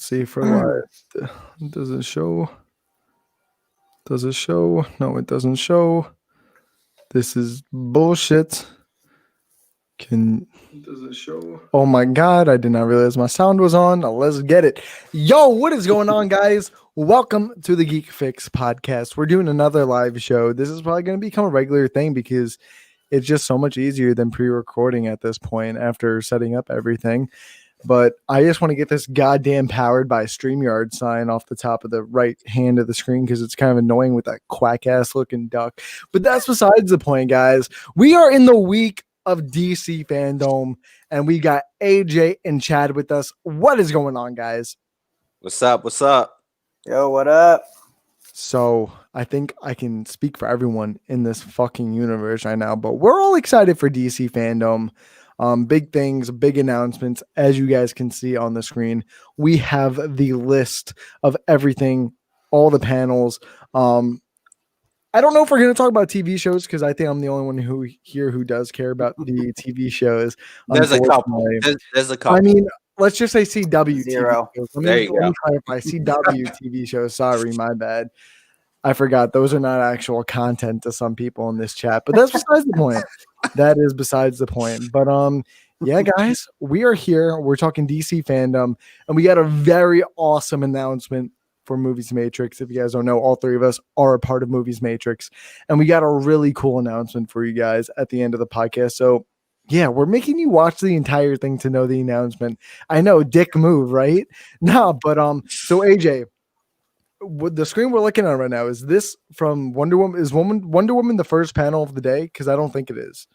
See for live. Does it show? Does it show? No, it doesn't show. This is bullshit. Does it show? Oh my god, I did not realize my sound was on. Now let's get it. Yo, what is going on, guys? Welcome to the Geek Fix podcast. We're doing another live show. This is probably going to become a regular thing because it's just so much easier than pre-recording at this point after setting up everything. But I just want to get this goddamn powered by StreamYard sign off the top of the right hand of the screen because it's kind of annoying with that quack-ass looking duck. But that's besides the point, guys. We are in the week of DC Fandome, and we got AJ and Chad with us. What is going on, guys? What's up? What's up? Yo, what up? So I think I can speak for everyone in this fucking universe right now, but we're all excited for DC Fandome. Big things, big announcements. As you guys can see on the screen, we have the list of everything, all the panels. I don't know if we're going to talk about TV shows because I think I'm the only one who does care about the TV shows. There's a couple. There's a couple. I mean, let's just say CW Zero. TV shows. There you go. Clarify. CW TV shows. Sorry, my bad. I forgot. Those are not actual content to some people in this chat, but that's besides the point. That is besides the point. But yeah, guys, we are here. We're talking DC Fandome, and we got a very awesome announcement for Movies Matrix. If you guys don't know, all three of us are a part of Movies Matrix, and we got a really cool announcement for you guys at the end of the podcast. So yeah, we're making you watch the entire thing to know the announcement. I know, dick move, right? No, but so AJ, with the screen we're looking at right now, is this from Wonder Woman? Is Wonder Woman the first panel of the day? Because I don't think it is.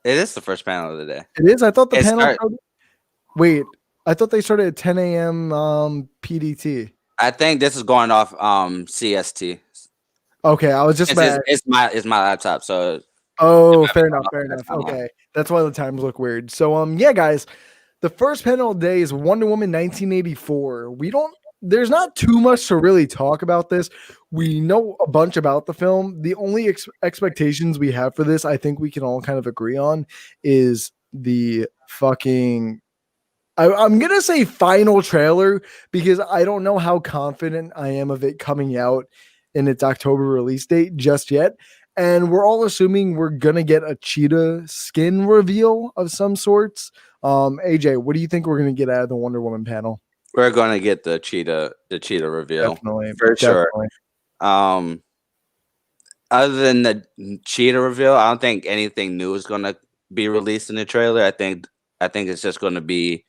It is the first panel of the day. It is? I thought the panel started... Wait, I thought they started at 10 a.m. PDT. I think this is going off CST. Okay, I was just it's my laptop, so fair enough. Okay. That's why the times look weird. So yeah, guys, the first panel of the day is Wonder Woman 1984. There's not too much to really talk about this. We know a bunch about the film. The only expectations we have for this, I think we can all kind of agree on, is the fucking... I'm going to say final trailer because I don't know how confident I am of it coming out in its October release date just yet. And we're all assuming we're going to get a cheetah skin reveal of some sorts. AJ, what do you think we're going to get out of the Wonder Woman panel? We're going to get the cheetah reveal. Definitely. Sure. Other than the cheetah reveal, I don't think anything new is going to be released in the trailer. I think it's just going to be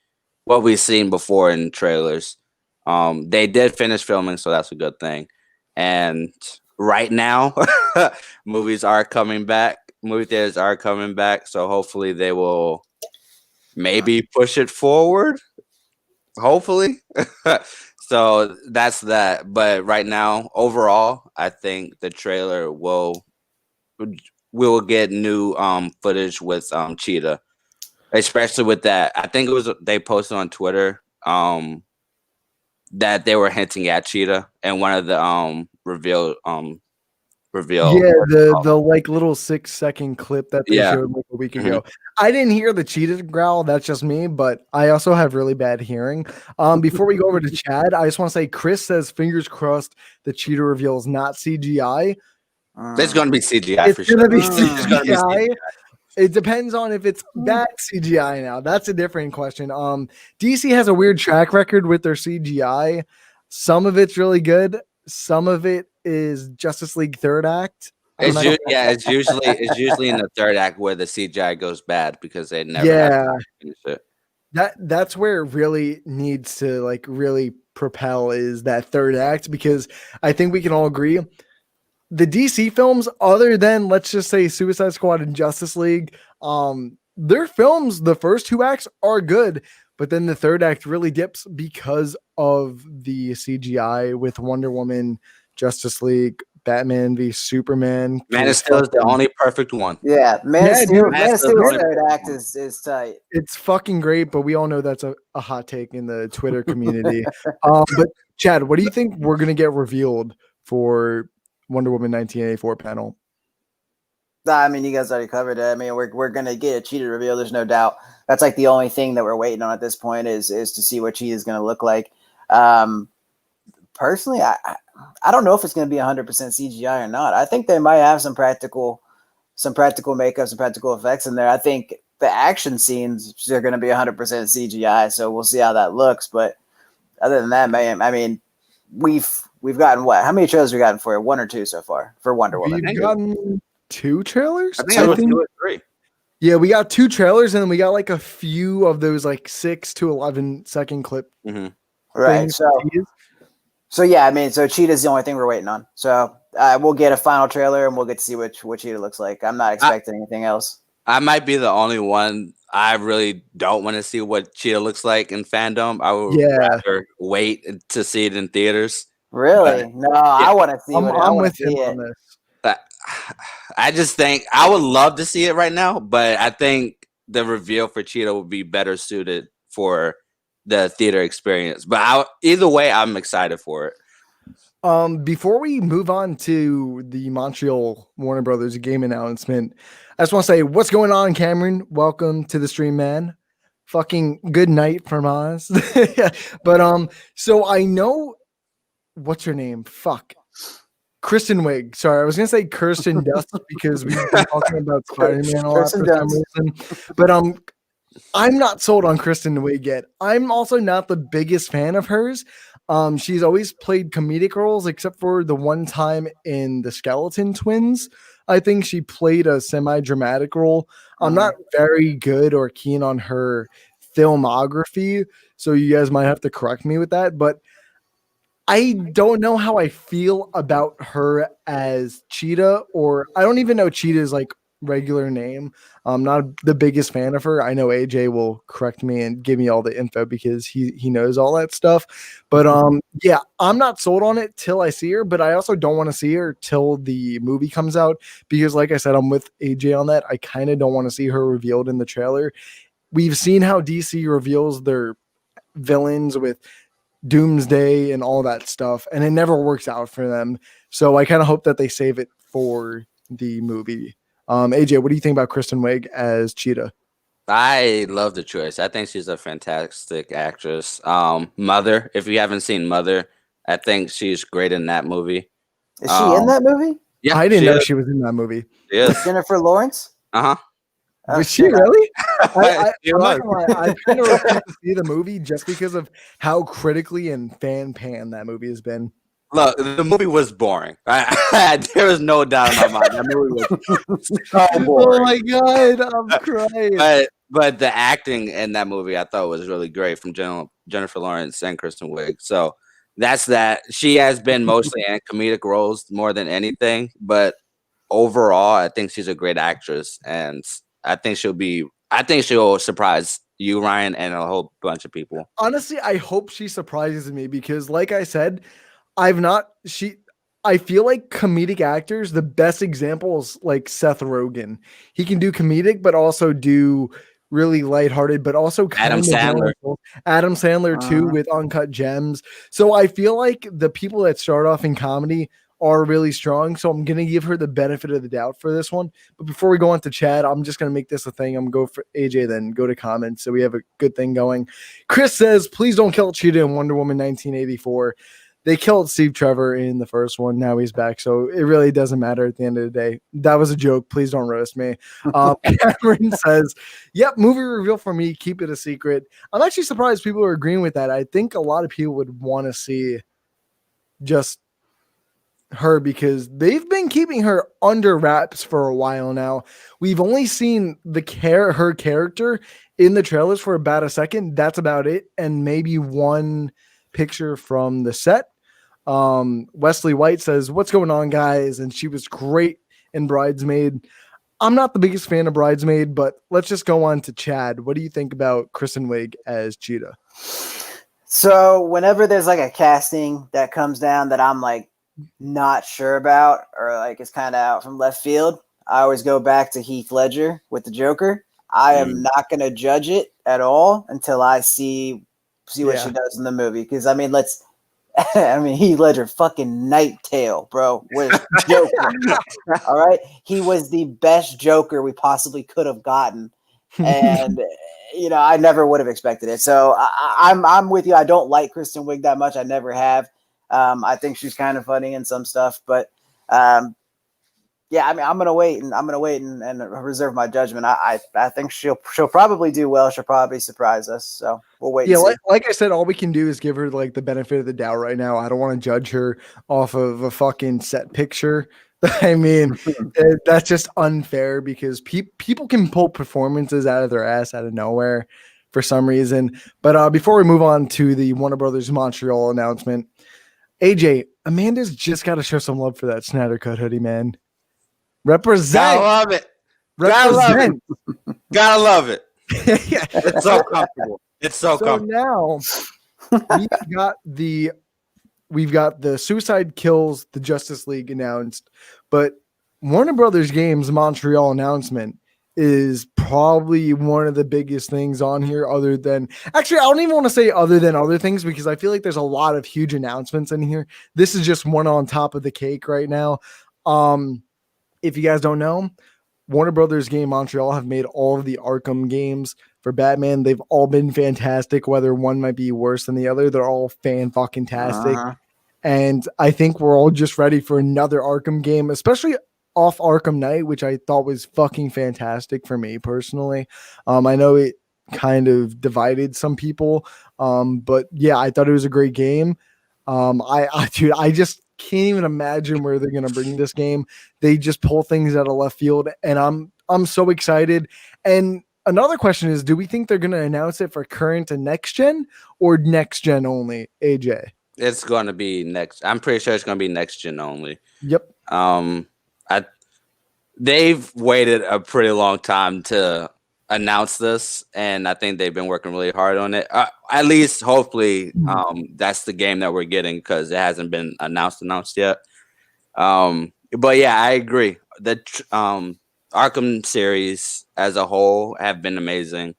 what we've seen before in trailers. They did finish filming, so that's a good thing. And right now, movies are coming back. Movie theaters are coming back, so hopefully they will maybe push it forward. Hopefully. So that's that. But right now, overall, I think the trailer will get new footage with Cheetah. Especially with that, I think they posted on Twitter that they were hinting at Cheetah and one of the reveal. Yeah, the like little 6-second clip that they showed like a week ago. I didn't hear the cheetah growl. That's just me, but I also have really bad hearing. Before we go over to Chad, I just want to say Chris says fingers crossed the cheetah reveal is not CGI. There's going to be CGI for sure. It's going to be CGI. It depends on if it's bad CGI now. That's a different question. DC has a weird track record with their CGI. Some of it's really good. Some of it is Justice League third act. It's usually in the third act where the CGI goes bad because they never finish it. That's where it really needs to like really propel is that third act, because I think we can all agree the DC films, other than let's just say Suicide Squad and Justice League, their films, the first two acts are good, but then the third act really dips because of the CGI with Wonder Woman, Justice League, Batman v Superman. Man of Steel is the only perfect one. Yeah, Man of Steel's third act is tight. It's fucking great, but we all know that's a hot take in the Twitter community. But Chad, what do you think we're going to get revealed for Wonder Woman 1984 panel? I mean, you guys already covered it. I mean, we're gonna get a cheetah reveal. There's no doubt. That's like the only thing that we're waiting on at this point is to see what cheetah is gonna look like. Personally, I don't know if it's going to be 100% CGI or not. I think they might have some practical makeup, some practical effects in there. I think the action scenes are going to be 100% CGI, so we'll see how that looks. But other than that, man, I mean, we've gotten what? How many trailers we gotten for it? 1 or 2 so far for Wonder Woman? We've gotten 2 trailers. I think it was 2 or 3. Yeah, we got 2 trailers, and then we got like a few of those like 6 to 11 second clip. Mm-hmm. Right. So yeah, I mean, so Cheetah's the only thing we're waiting on. So we'll get a final trailer, and we'll get to see what Cheetah looks like. I'm not expecting anything else. I might be the only one. I really don't want to see what Cheetah looks like in Fandom. I would rather wait to see it in theaters. Really? No, I want to see I'm with him on this. I just think I would love to see it right now, but I think the reveal for Cheetah would be better suited for the theater experience. But either way, I'm excited for it. Before we move on to the Montreal Warner Brothers game announcement, I just want to say, what's going on, Cameron? Welcome to the stream, man. Fucking good night from us. But so I know, what's her name? Fuck. Kristen Wiig. Sorry, I was gonna say Kirsten Dunst because we've been talking about Spider-Man a lot for some reason. But I'm not sold on Kristen Wiig yet. I'm also not the biggest fan of hers. She's always played comedic roles, except for the one time in the Skeleton Twins. I think she played a semi-dramatic role. I'm not very good or keen on her filmography, so you guys might have to correct me with that. But I don't know how I feel about her as Cheetah, or I don't even know Cheetah's like regular name. I'm not the biggest fan of her. I know AJ will correct me and give me all the info because he knows all that stuff. But yeah, I'm not sold on it till I see her, but I also don't want to see her till the movie comes out because like I said, I'm with AJ on that. I kind of don't want to see her revealed in the trailer. We've seen how DC reveals their villains with Doomsday and all that stuff, and it never works out for them. So I kind of hope that they save it for the movie. AJ, what do you think about Kristen Wiig as Cheetah? I love the choice. I think she's a fantastic actress. Mother, if you haven't seen Mother, I think she's great in that movie. Is she in that movie? Yeah, I didn't know she was in that movie. Yes. Jennifer Lawrence? Uh-huh. Was she really? I'm not gonna lie, I kind of refuse to see the movie just because of how critically and fan-pan that movie has been. Look, the movie was boring. There was no doubt in my mind. That movie was so boring. Oh my god, I'm crying. But the acting in that movie I thought was really great from Jennifer Lawrence and Kristen Wiig. So that's that. She has been mostly in comedic roles more than anything, but overall, I think she's a great actress, and I think she'll surprise you, Ryan, and a whole bunch of people. Honestly, I hope she surprises me because, like I said, I feel like comedic actors, the best example is like Seth Rogen. He can do comedic, but also do really lighthearted, but also Adam Sandler. Adam Sandler too with Uncut Gems. So I feel like the people that start off in comedy are really strong. So I'm going to give her the benefit of the doubt for this one. But before we go on to Chad, I'm just going to make this a thing. I'm going to go for AJ, then go to comments. So we have a good thing going. Chris says, please don't kill Cheetah in Wonder Woman 1984. They killed Steve Trevor in the first one. Now he's back. So it really doesn't matter at the end of the day. That was a joke. Please don't roast me. Cameron says, yep, movie reveal for me. Keep it a secret. I'm actually surprised people are agreeing with that. I think a lot of people would want to see just her because they've been keeping her under wraps for a while now. We've only seen her character in the trailers for about a second. That's about it. And maybe one picture from the set. Wesley White says, what's going on, guys? And she was great in Bridesmaid. I'm not the biggest fan of Bridesmaid, but let's just go on to Chad. What do you think about Kristen Wiig as Cheetah? So whenever there's like a casting that comes down that I'm like not sure about or like it's kind of out from left field, I always go back to Heath Ledger with the Joker. I am not going to judge it at all until I see what she does in the movie. Because I mean, Heath Ledger fucking Night Tail, bro, was Joker. All right, he was the best Joker we possibly could have gotten, and I never would have expected it. So I'm with you. I don't like Kristen Wiig that much. I never have. I think she's kind of funny in some stuff, but yeah, I mean, I'm gonna wait and reserve my judgment. I think she'll probably do well. She'll probably surprise us. So we'll wait. Yeah, and see. like I said, all we can do is give her like the benefit of the doubt right now. I don't want to judge her off of a fucking set picture. I mean, that's just unfair because people can pull performances out of their ass out of nowhere for some reason. But before we move on to the Warner Brothers Montreal announcement, AJ, Amanda's just got to show some love for that Snyder Cut hoodie, man. Represent. I love it. Represent. Gotta love it. It's so comfortable. It's so comfortable. Now we've got the Suicide Kills the Justice League announced, but Warner Brothers Games Montreal announcement is probably one of the biggest things on here other than actually I don't even want to say other than other things because I feel like there's a lot of huge announcements in here. This is just one on top of the cake right now. If you guys don't know, Warner Brothers Game Montreal have made all of the Arkham games for Batman. They've all been fantastic, whether one might be worse than the other. They're all fan-fucking-tastic. And I think we're all just ready for another Arkham game, especially off Arkham Knight, which I thought was fucking fantastic for me personally. I know it kind of divided some people, but yeah, I thought it was a great game. Dude, I just can't even imagine where they're gonna bring this game. They just pull things out of left field, and I'm so excited. And another question is, do we think they're gonna announce it for current and next gen or next gen only? AJ, it's gonna be next. I'm pretty sure it's gonna be next gen only. Yep. They've waited a pretty long time to announce this, and I think they've been working really hard on it. At least, hopefully, that's the game that we're getting because it hasn't been announced yet. But yeah, I agree. The Arkham series as a whole have been amazing.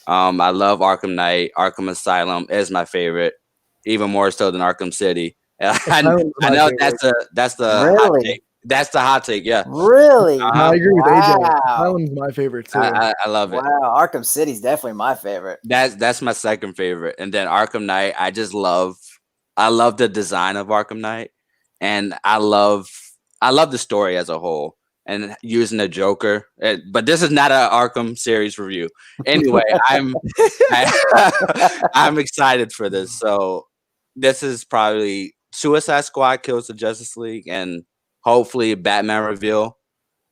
I love Arkham Knight. Arkham Asylum is my favorite, even more so than Arkham City. I know that's the really? hot take. That's the hot take, yeah. Really? I agree with AJ. Asylum's my favorite too. I love it. Wow, Arkham City's definitely my favorite. That's my second favorite, and then Arkham Knight. I love the design of Arkham Knight, and I love the story as a whole, and using the Joker. But this is not an Arkham series review. Anyway, I'm excited for this. So this is probably Suicide Squad Kills the Justice League, and hopefully Batman reveal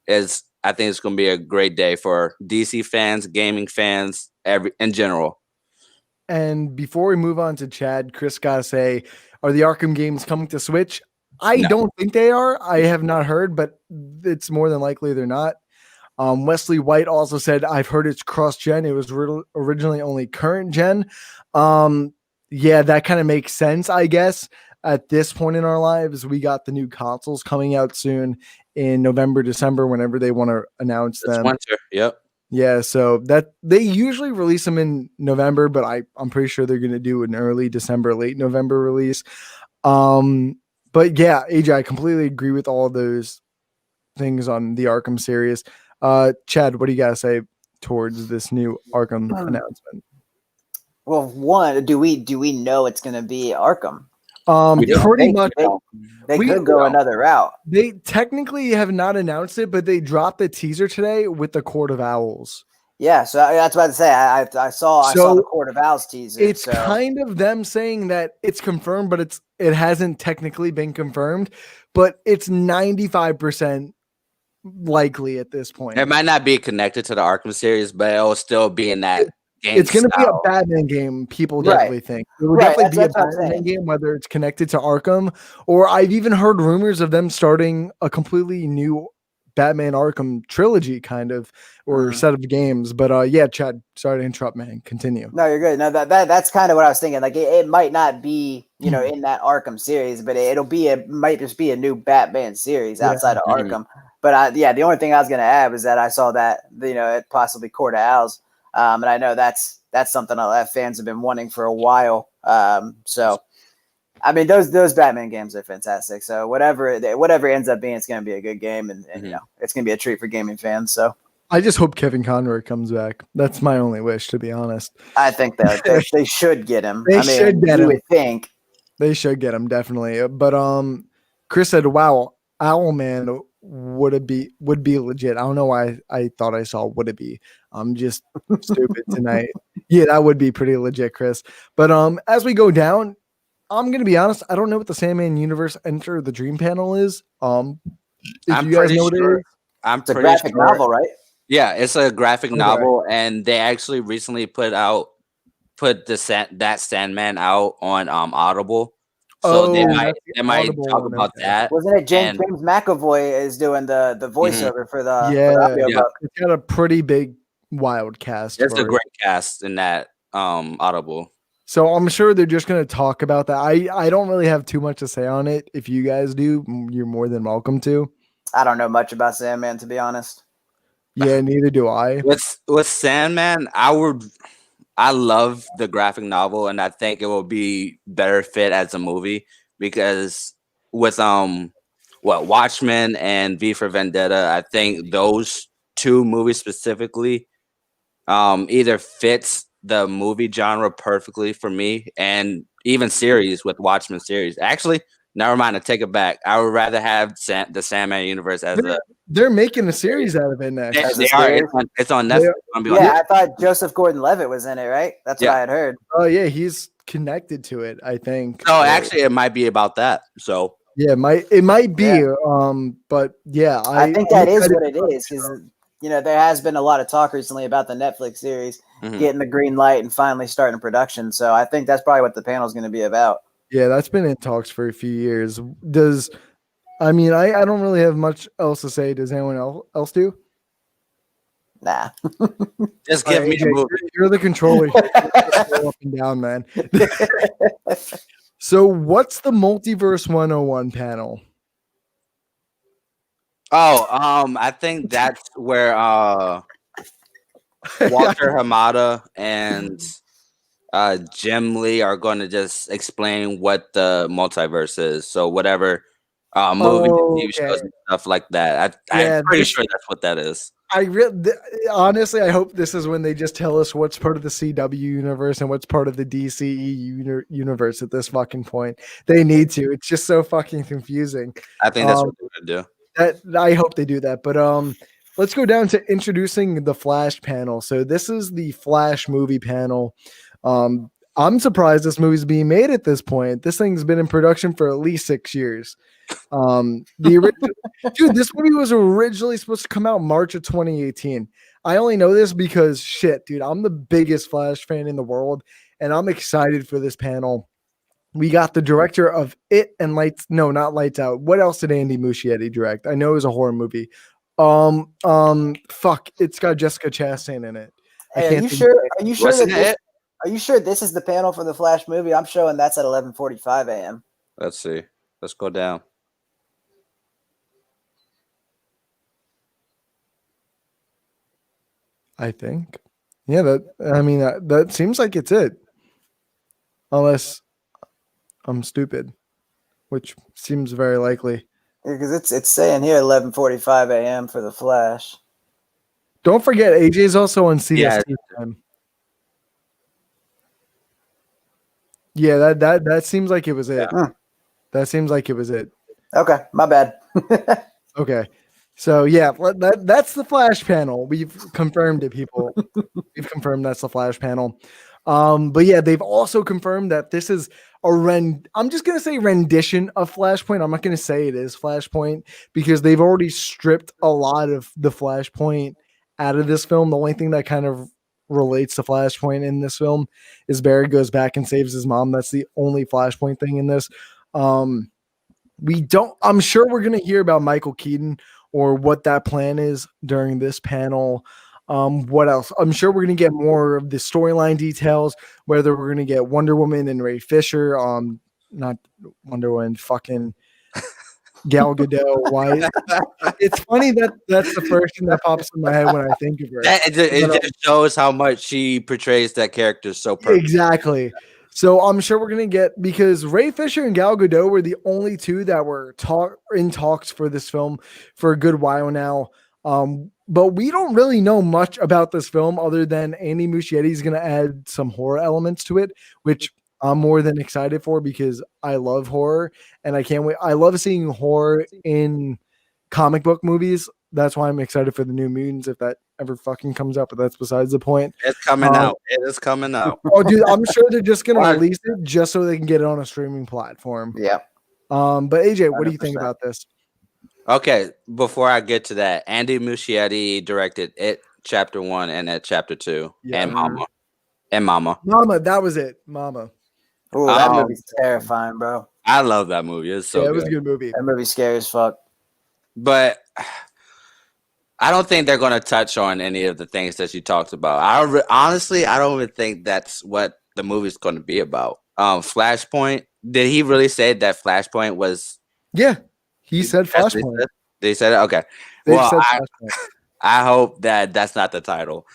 I think it's going to be a great day for DC fans, gaming fans, in general. And before we move on to Chad, Chris got to say, are the Arkham games coming to Switch? I don't think they are. I have not heard, but it's more than likely they're not. Wesley White also said, I've heard it's cross-gen. It was originally only current gen. Yeah, that kind of makes sense, I guess. At this point in our lives, we got the new consoles coming out soon in November, December, whenever they want to announce them. Winter, yep. Yeah, so that they usually release them in November, but I'm pretty sure they're going to do an early December, late November release. But yeah, AJ, I completely agree with all those things on the Arkham series. Chad, what do you got to say towards this new Arkham announcement? Well, one, do we know it's going to be Arkham? Pretty much. They could go another route. They technically have not announced it, but they dropped the teaser today with the Court of Owls. Yeah, so that's what I say. I saw the Court of Owls teaser. It's kind of them saying that it's confirmed, but it hasn't technically been confirmed, but it's 95% likely at this point. It might not be connected to the Arkham series, but it'll still be in that game. It's going to be a Batman game, people definitely think. It will definitely be a Batman game, whether it's connected to Arkham, or I've even heard rumors of them starting a completely new Batman Arkham trilogy kind of, or set of games. But yeah, Chad, sorry to interrupt, man. Continue. No, you're good. No, that's kind of what I was thinking. Like it might not be, in that Arkham series, but might just be a new Batman series outside of Arkham. But the only thing I was going to add was that I saw that, it possibly Court of Owls. And I know that's something that fans have been wanting for a while. So, I mean, those Batman games are fantastic. So whatever ends up being, it's going to be a good game, and it's going to be a treat for gaming fans. So I just hope Kevin Conroy comes back. That's my only wish, to be honest. I think that they should get him. They should get you him. would think. They should get him, definitely. But Chris said, "Wow, Owlman would be legit." I don't know why I thought I saw would it be. I'm just stupid tonight. Yeah, that would be pretty legit, Chris. But as we go down, I'm gonna be honest. I don't know what the Sandman Universe Enter the Dream panel is. If I'm you guys pretty know what it sure. is, I'm It's a pretty graphic sure. novel, right? Yeah, it's a graphic Okay. novel, and they actually recently put that Sandman out on Audible. So they Oh, might that's the they might Audible talk one, about okay. that. Wasn't it And- James McAvoy is doing the voiceover for the Yeah, audiobook? it's got a pretty big wild cast. There's for a it. great cast in that Audible. So I'm sure they're just going to talk about that. I don't really have too much to say on it. If you guys do, you're more than welcome to. I don't know much about Sandman, to be honest. Yeah, neither do I. With Sandman, I love the graphic novel, and I think it will be better fit as a movie because with Watchmen and V for Vendetta, I think those two movies specifically either fits the movie genre perfectly for me, and even series with Watchmen series. Actually, never mind, I take it back. I would rather have the Sandman universe as They're making a series out of it next. they are. It's on Netflix. It's gonna be on Yeah, Netflix. I thought Joseph Gordon-Levitt was in it, right? That's what Yeah. I had heard. Oh yeah, he's connected to it. I think. So actually, it might be about that. So yeah, it might be. Yeah. But yeah, I think that is what it is. Because there has been a lot of talk recently about the Netflix series getting the green light and finally starting production. So I think that's probably what the panel is going to be about. Yeah, that's been in talks for a few years. I don't really have much else to say. Does anyone else do? Nah. just give me AJ, a movie. You're the controller. Go up and down, man. So what's the Multiverse 101 panel? Oh, I think that's where Walter Hamada and Jim Lee are going to just explain what the multiverse is. So whatever movie, TV shows, and stuff like that. I'm pretty sure that's what that is. Honestly, I hope this is when they just tell us what's part of the CW universe and what's part of the DCE universe at this fucking point. They need to. It's just so fucking confusing. I think that's what they're going to do. I hope they do that. But let's go down to introducing the Flash panel. So this is the Flash movie panel. I'm surprised this movie's being made at this point. This thing's been in production for at least 6 years. The original, dude, this movie was originally supposed to come out March of 2018. I only know this because shit, dude, I'm the biggest Flash fan in the world, and I'm excited for this panel. We got the director of It and not Lights Out. What else did Andy Muschietti direct? I know it was a horror movie. Fuck, it's got Jessica Chastain in it. Hey, are you sure this is the panel for the Flash movie? I'm showing that's at 11:45 a.m. Let's see. Let's go down. I think. Yeah, that seems like it's it. Unless I'm stupid, which seems very likely. Because it's saying here 11:45 a.m. for the Flash. Don't forget, AJ's also on CST time. Yeah, that seems like it was it. Yeah. That seems like it was it. Okay, my bad. Okay. So yeah, that's the Flash panel. We've confirmed it, people. We've confirmed that's the Flash panel. But yeah, they've also confirmed that this is I'm just gonna say rendition of Flashpoint. I'm not gonna say it is Flashpoint because they've already stripped a lot of the Flashpoint out of this film. The only thing that kind of relates to Flashpoint in this film is Barry goes back and saves his mom. That's the only Flashpoint thing in this. I'm sure we're gonna hear about Michael Keaton or what that plan is during this panel. What else? I'm sure we're going to get more of the storyline details, whether we're going to get Wonder Woman and Ray Fisher, not Wonder Woman, fucking Gal Gadot. Why? It's funny that's the first thing that pops in my head when I think of her. It just shows how much she portrays that character so perfectly. Exactly. So I'm sure we're going to get, because Ray Fisher and Gal Gadot were the only two that were in talks for this film for a good while now. but we don't really know much about this film other than Andy Muschietti is going to add some horror elements to it, which I'm more than excited for because I love horror and I can't wait. I love seeing horror in comic book movies. That's why I'm excited for the New Mutants if that ever fucking comes out, but that's besides the point. It's coming out. It is coming out. Oh, dude, I'm sure they're just going to release it just so they can get it on a streaming platform. Yeah. But AJ, what do you 100%. think about this? Okay, before I get to that, Andy Muschietti directed It Chapter 1 and It Chapter 2 and Mama. And Mama. Mama, that was it. Mama. Oh, that movie's terrifying, bro. I love that movie. It's so it was a good movie. That movie's scary as fuck. But I don't think they're going to touch on any of the things that you talked about. Honestly, I don't even think that's what the movie's going to be about. Flashpoint, did he really say that Flashpoint was... Yeah. He said Flashpoint. They said it? Okay. Well, I hope that that's not the title.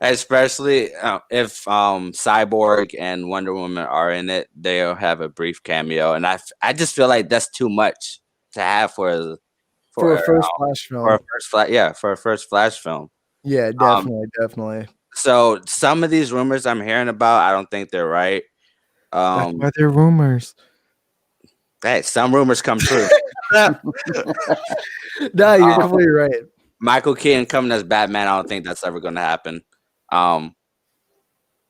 Especially if Cyborg and Wonder Woman are in it, they'll have a brief cameo. And I just feel like that's too much to have for a first Flash film. For a first Flash film. Yeah, definitely. So some of these rumors I'm hearing about, I don't think they're right. That's why they're rumors. Hey, some rumors come true. No, you're completely right. Michael Keaton coming as Batman, I don't think that's ever going to happen. I'm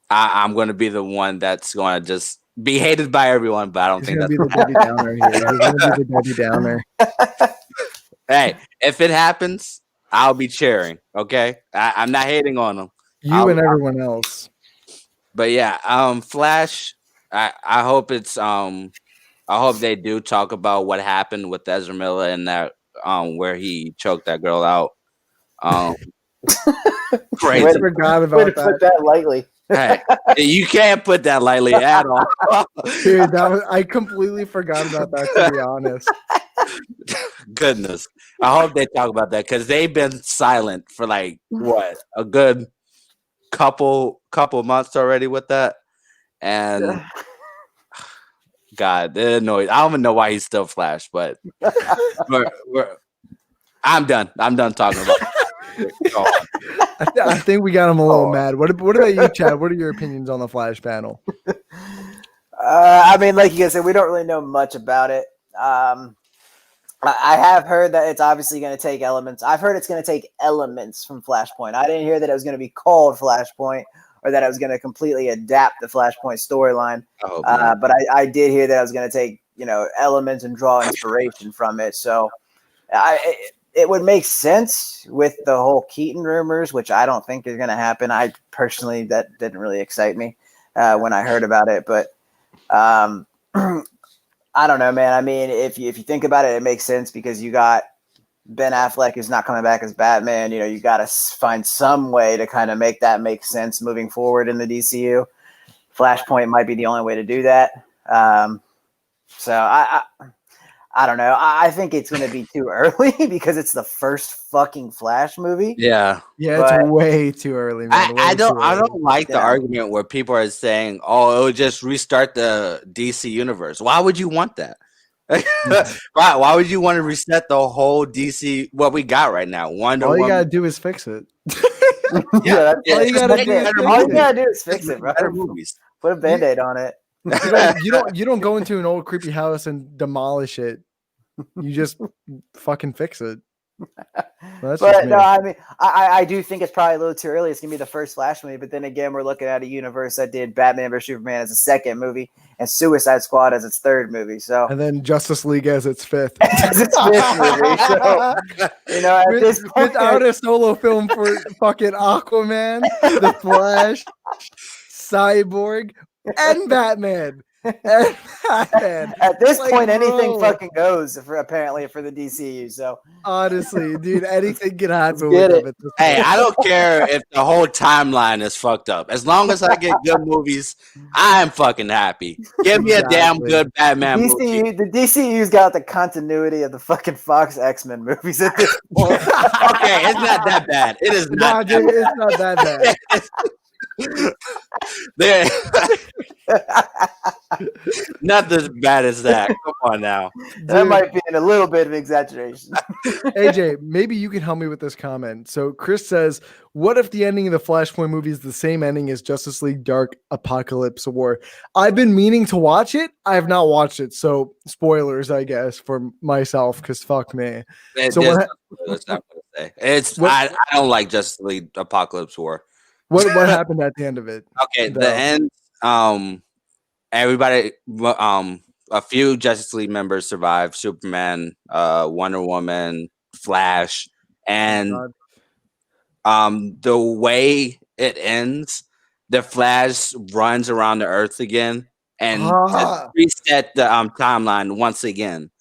going to be the one that's going to just be hated by everyone, but I don't think that's going to be the Debbie Downer here. He's going to be the Debbie Downer. Hey, if it happens, I'll be cheering. Okay, I'm not hating on him. And everyone else. But yeah, Flash. I hope it's I hope they do talk about what happened with Ezra Miller and that where he choked that girl out. Crazy. I forgot about that. Put that lightly. Hey, you can't put that lightly at all. Dude, I completely forgot about that, to be honest. Goodness. I hope they talk about that because they've been silent for like what, a good couple months already with that. And God, it annoys. I don't even know why he's still Flash, but I'm done. I'm done talking about it. I think we got him a little mad. What about you, Chad? What are your opinions on the Flash panel? I mean, like you guys said, we don't really know much about it. I have heard that it's obviously going to take elements. I've heard it's going to take elements from Flashpoint. I didn't hear that it was going to be called Flashpoint or that I was going to completely adapt the Flashpoint storyline. But I did hear that I was going to take, elements and draw inspiration from it. So it would make sense with the whole Keaton rumors, which I don't think is going to happen. I personally, that didn't really excite me when I heard about it. But I don't know, man. I mean, if you think about it, it makes sense because you got Ben Affleck is not coming back as Batman. You got to find some way to kind of make that make sense moving forward in the DCU. Flashpoint might be the only way to do that. So I don't know. I think it's going to be too early because it's the first fucking Flash movie. Yeah, it's way too early, man. I don't like the argument where people are saying, "Oh, it would just restart the DC universe." Why would you want that? Why would you want to reset the whole DC? What we got right now? All you gotta do is fix it. All you gotta do is fix it, bro. Better movies. Put a Band-Aid on it. You don't go into an old creepy house and demolish it. You just fucking fix it. Well, but no, I mean, I do think it's probably a little too early. It's gonna be the first Flash movie, but then again, we're looking at a universe that did Batman vs Superman as a second movie and Suicide Squad as its third movie. So and then Justice League as its fifth. As its fifth movie. So, at this point, without a solo film for fucking Aquaman, The Flash, Cyborg, and Batman. At this point, anything fucking goes apparently for the DCU. So honestly, dude, anything can happen with it. Hey, I don't care if the whole timeline is fucked up. As long as I get good movies, I'm fucking happy. Give me a damn good Batman movie. The DCU's got the continuity of the fucking Fox X-Men movies at this point. Okay, it's not that bad. It is not. Dude, it's not that bad. Not as bad as that. Come on now. That Dude. might be a little bit of exaggeration. AJ, maybe you can help me with this comment. So Chris says, what if the ending of the Flashpoint movie is the same ending as Justice League Dark Apocalypse War? I've been meaning to watch it. I have not watched it. So spoilers, I guess, for myself, because fuck me. So I don't like Justice League Apocalypse War. what happened at the end of it? Okay, the end, everybody, a few Justice League members survived. Superman, Wonder Woman, Flash, and the way it ends, the Flash runs around the Earth again and reset the timeline once again.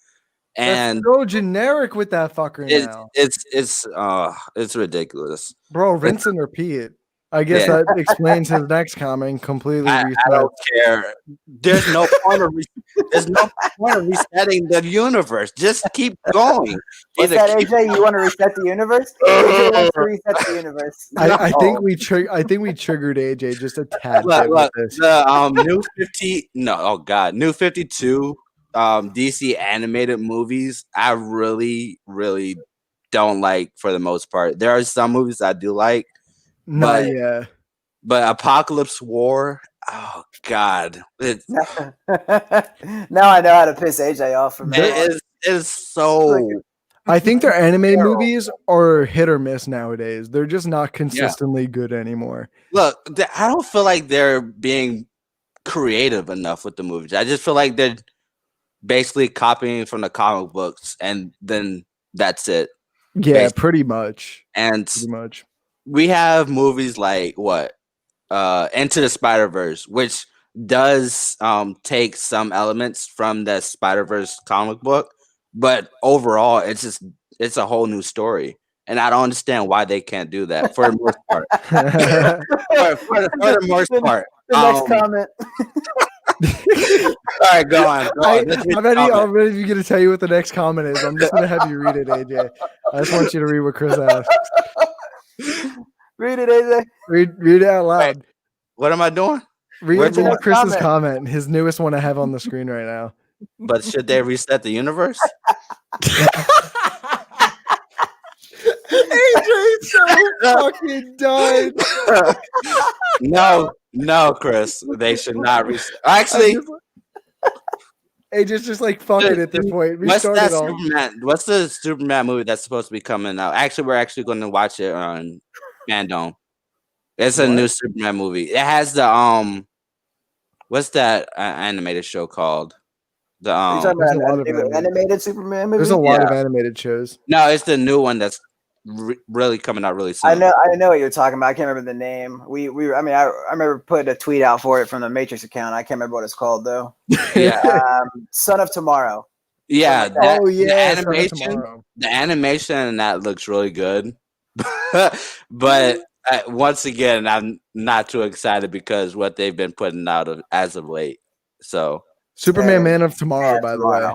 And that's so generic with that fucker now. It's ridiculous, bro. Rinse and repeat. I guess that explains his next comment completely. I don't care. There's no point of resetting the universe. Just keep going. What's that, AJ? You want to reset the universe? AJ wants to reset the universe. I think we triggered AJ just a tad. Look, the new 50. No, oh god, new 52. DC animated movies. I really, really don't like for the most part. There are some movies I do like. But Apocalypse War, oh god! Now I know how to piss AJ off from it. Is so. I think their animated movies are hit or miss nowadays. They're just not consistently good anymore. Look, I don't feel like they're being creative enough with the movies. I just feel like they're basically copying from the comic books, and then that's it. Yeah, basically. Pretty much. We have movies like Into the Spider-Verse, which does take some elements from the Spider-Verse comic book, but overall it's a whole new story. And I don't understand why they can't do that for the most part. for the most part. The next comment. All right, go on. I'm ready to tell you what the next comment is. I'm just going to have you read it, AJ. I just want you to read what Chris asked. Read it, AJ. Read it out loud. Wait, what am I doing? Read Chris's comment, his newest one I have on the screen right now. But should they reset the universe? AJ's so fucking done. No, Chris. They should not reset. Actually, AJ's just like fucking at this point. What's the Superman movie that's supposed to be coming out? Actually, we're actually going to watch it on FANDOME. It's a new Superman movie. It has the what's that animated show called? The animated Superman movie. There's a lot of animated shows. No, it's the new one that's really coming out really soon. I know what you're talking about. I can't remember the name. I remember putting a tweet out for it from the Matrix account. I can't remember what it's called though. Yeah, Son of Tomorrow. Yeah. The animation and that looks really good. But once again, I'm not too excited because what they've been putting out as of late. So Superman Man of Tomorrow, by the way.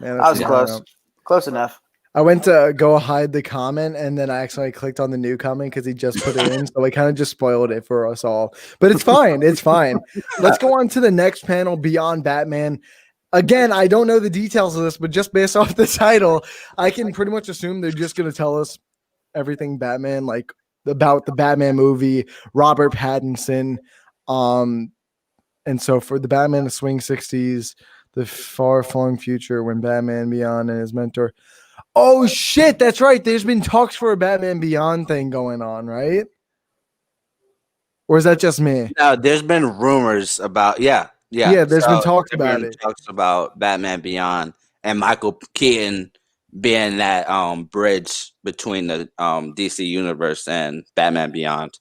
I was close enough. I went to go hide the comment, and then I accidentally clicked on the new comment because he just put it in. So I kind of just spoiled it for us all. But it's fine. It's fine. Let's go on to the next panel, Beyond Batman. Again, I don't know the details of this, but just based off the title, I can pretty much assume they're just going to tell us everything Batman, like about the Batman movie, Robert Pattinson. And so for the Batman, the swing 60s, the far-flung future when Batman Beyond and his mentor. Oh, shit, that's right. There's been talks for a Batman Beyond thing going on, right? Or is that just me? No, there's been rumors about, Yeah, there's been talks about it. Talks about Batman Beyond and Michael Keaton being that bridge between the DC universe and Batman Beyond.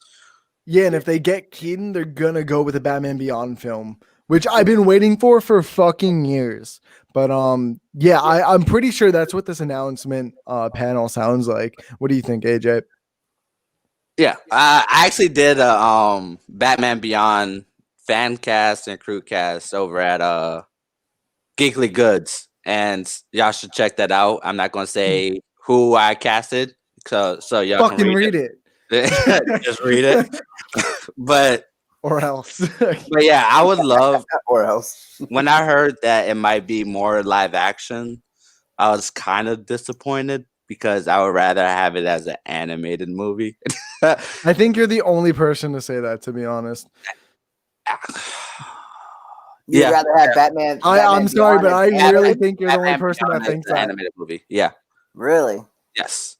Yeah, and if they get Keaton, they're going to go with a Batman Beyond film, which I've been waiting for fucking years. But yeah, I'm pretty sure that's what this announcement panel sounds like. What do you think, AJ? Yeah, I actually did a Batman Beyond fan cast and crew cast over at Geekly Goods, and y'all should check that out. I'm not gonna say who I casted, so y'all fucking can read it. Just read it. But or else. But yeah, I would love Or else. when I heard that it might be more live action. I was kind of disappointed because I would rather have it as an animated movie. I think you're the only person to say that, to be honest. You'd Yeah. rather have Batman. I'm sorry, but I Beyond really as think you're the only Batman person Beyond that is thinks an that. animated movie. Yeah. Really? Yes.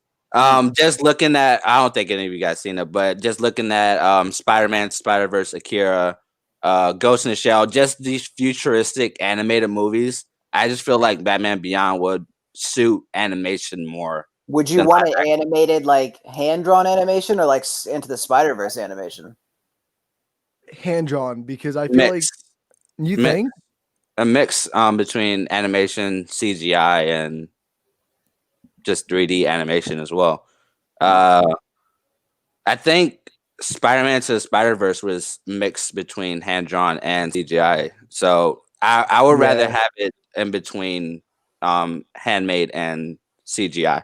Just looking at, I don't think any of you guys seen it, but just looking at Spider-Man, Spider-Verse, Akira, Ghost in the Shell, just these futuristic animated movies. I just feel like Batman Beyond would suit animation more. Would you than want live it action. animated, like hand-drawn animation, or like Into the Spider-Verse animation? Hand drawn, because I feel like Mix. you Mix. think A mix between animation, CGI, and just 3D animation as well. I think Spider-Man to the Spider-Verse was mixed between hand-drawn and CGI. So I would rather Yeah. have it in between handmade and CGI.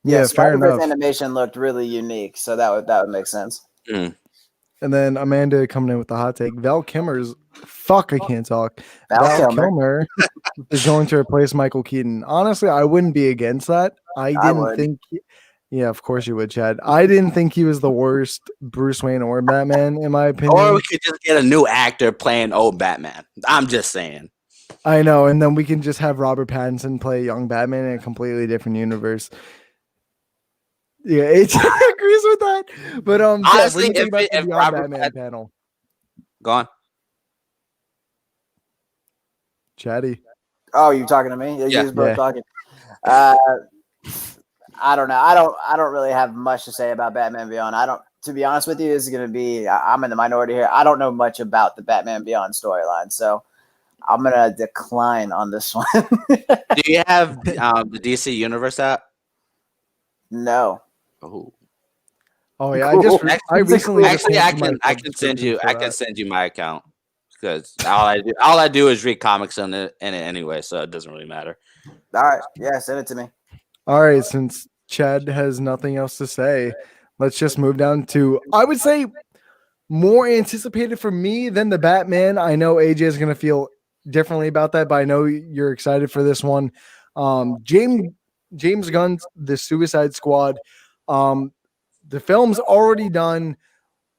Yeah, fair Spider-Verse enough. animation looked really unique, so that would make sense. Mm. And then Amanda coming in with the hot take. Val Kilmer's I can't talk. Val Kilmer is going to replace Michael Keaton. Honestly, I wouldn't be against that. I didn't would. think yeah, of course you would, Chad. I didn't think he was the worst Bruce Wayne or Batman, in my opinion. Or we could just get a new actor playing old Batman. I'm just saying. I know, and then we can just have Robert Pattinson play young Batman in a completely different universe. Yeah, it agrees with that. But Honestly, Chad, what do you think about the if Beyond Robert Batman panel? Go on. Chatty. Oh, you talking to me? You Yeah. just both Yeah. talking. I don't know. I don't really have much to say about Batman Beyond. To be honest with you, this is gonna be. I'm in the minority here. I don't know much about the Batman Beyond storyline, so I'm gonna decline on this one. Do you have the DC Universe app? No. Oh. Oh yeah, Cool. I recently Actually, I canceled can my send you subscription for I can that. send you my account because all I do is read comics in it anyway, so it doesn't really matter. All right. Yeah, send it to me. All right, since Chad has nothing else to say, let's just move down to, I would say, more anticipated for me than the Batman. I know AJ is going to feel differently about that, but I know you're excited for this one. James Gunn's The Suicide Squad. The film's already done.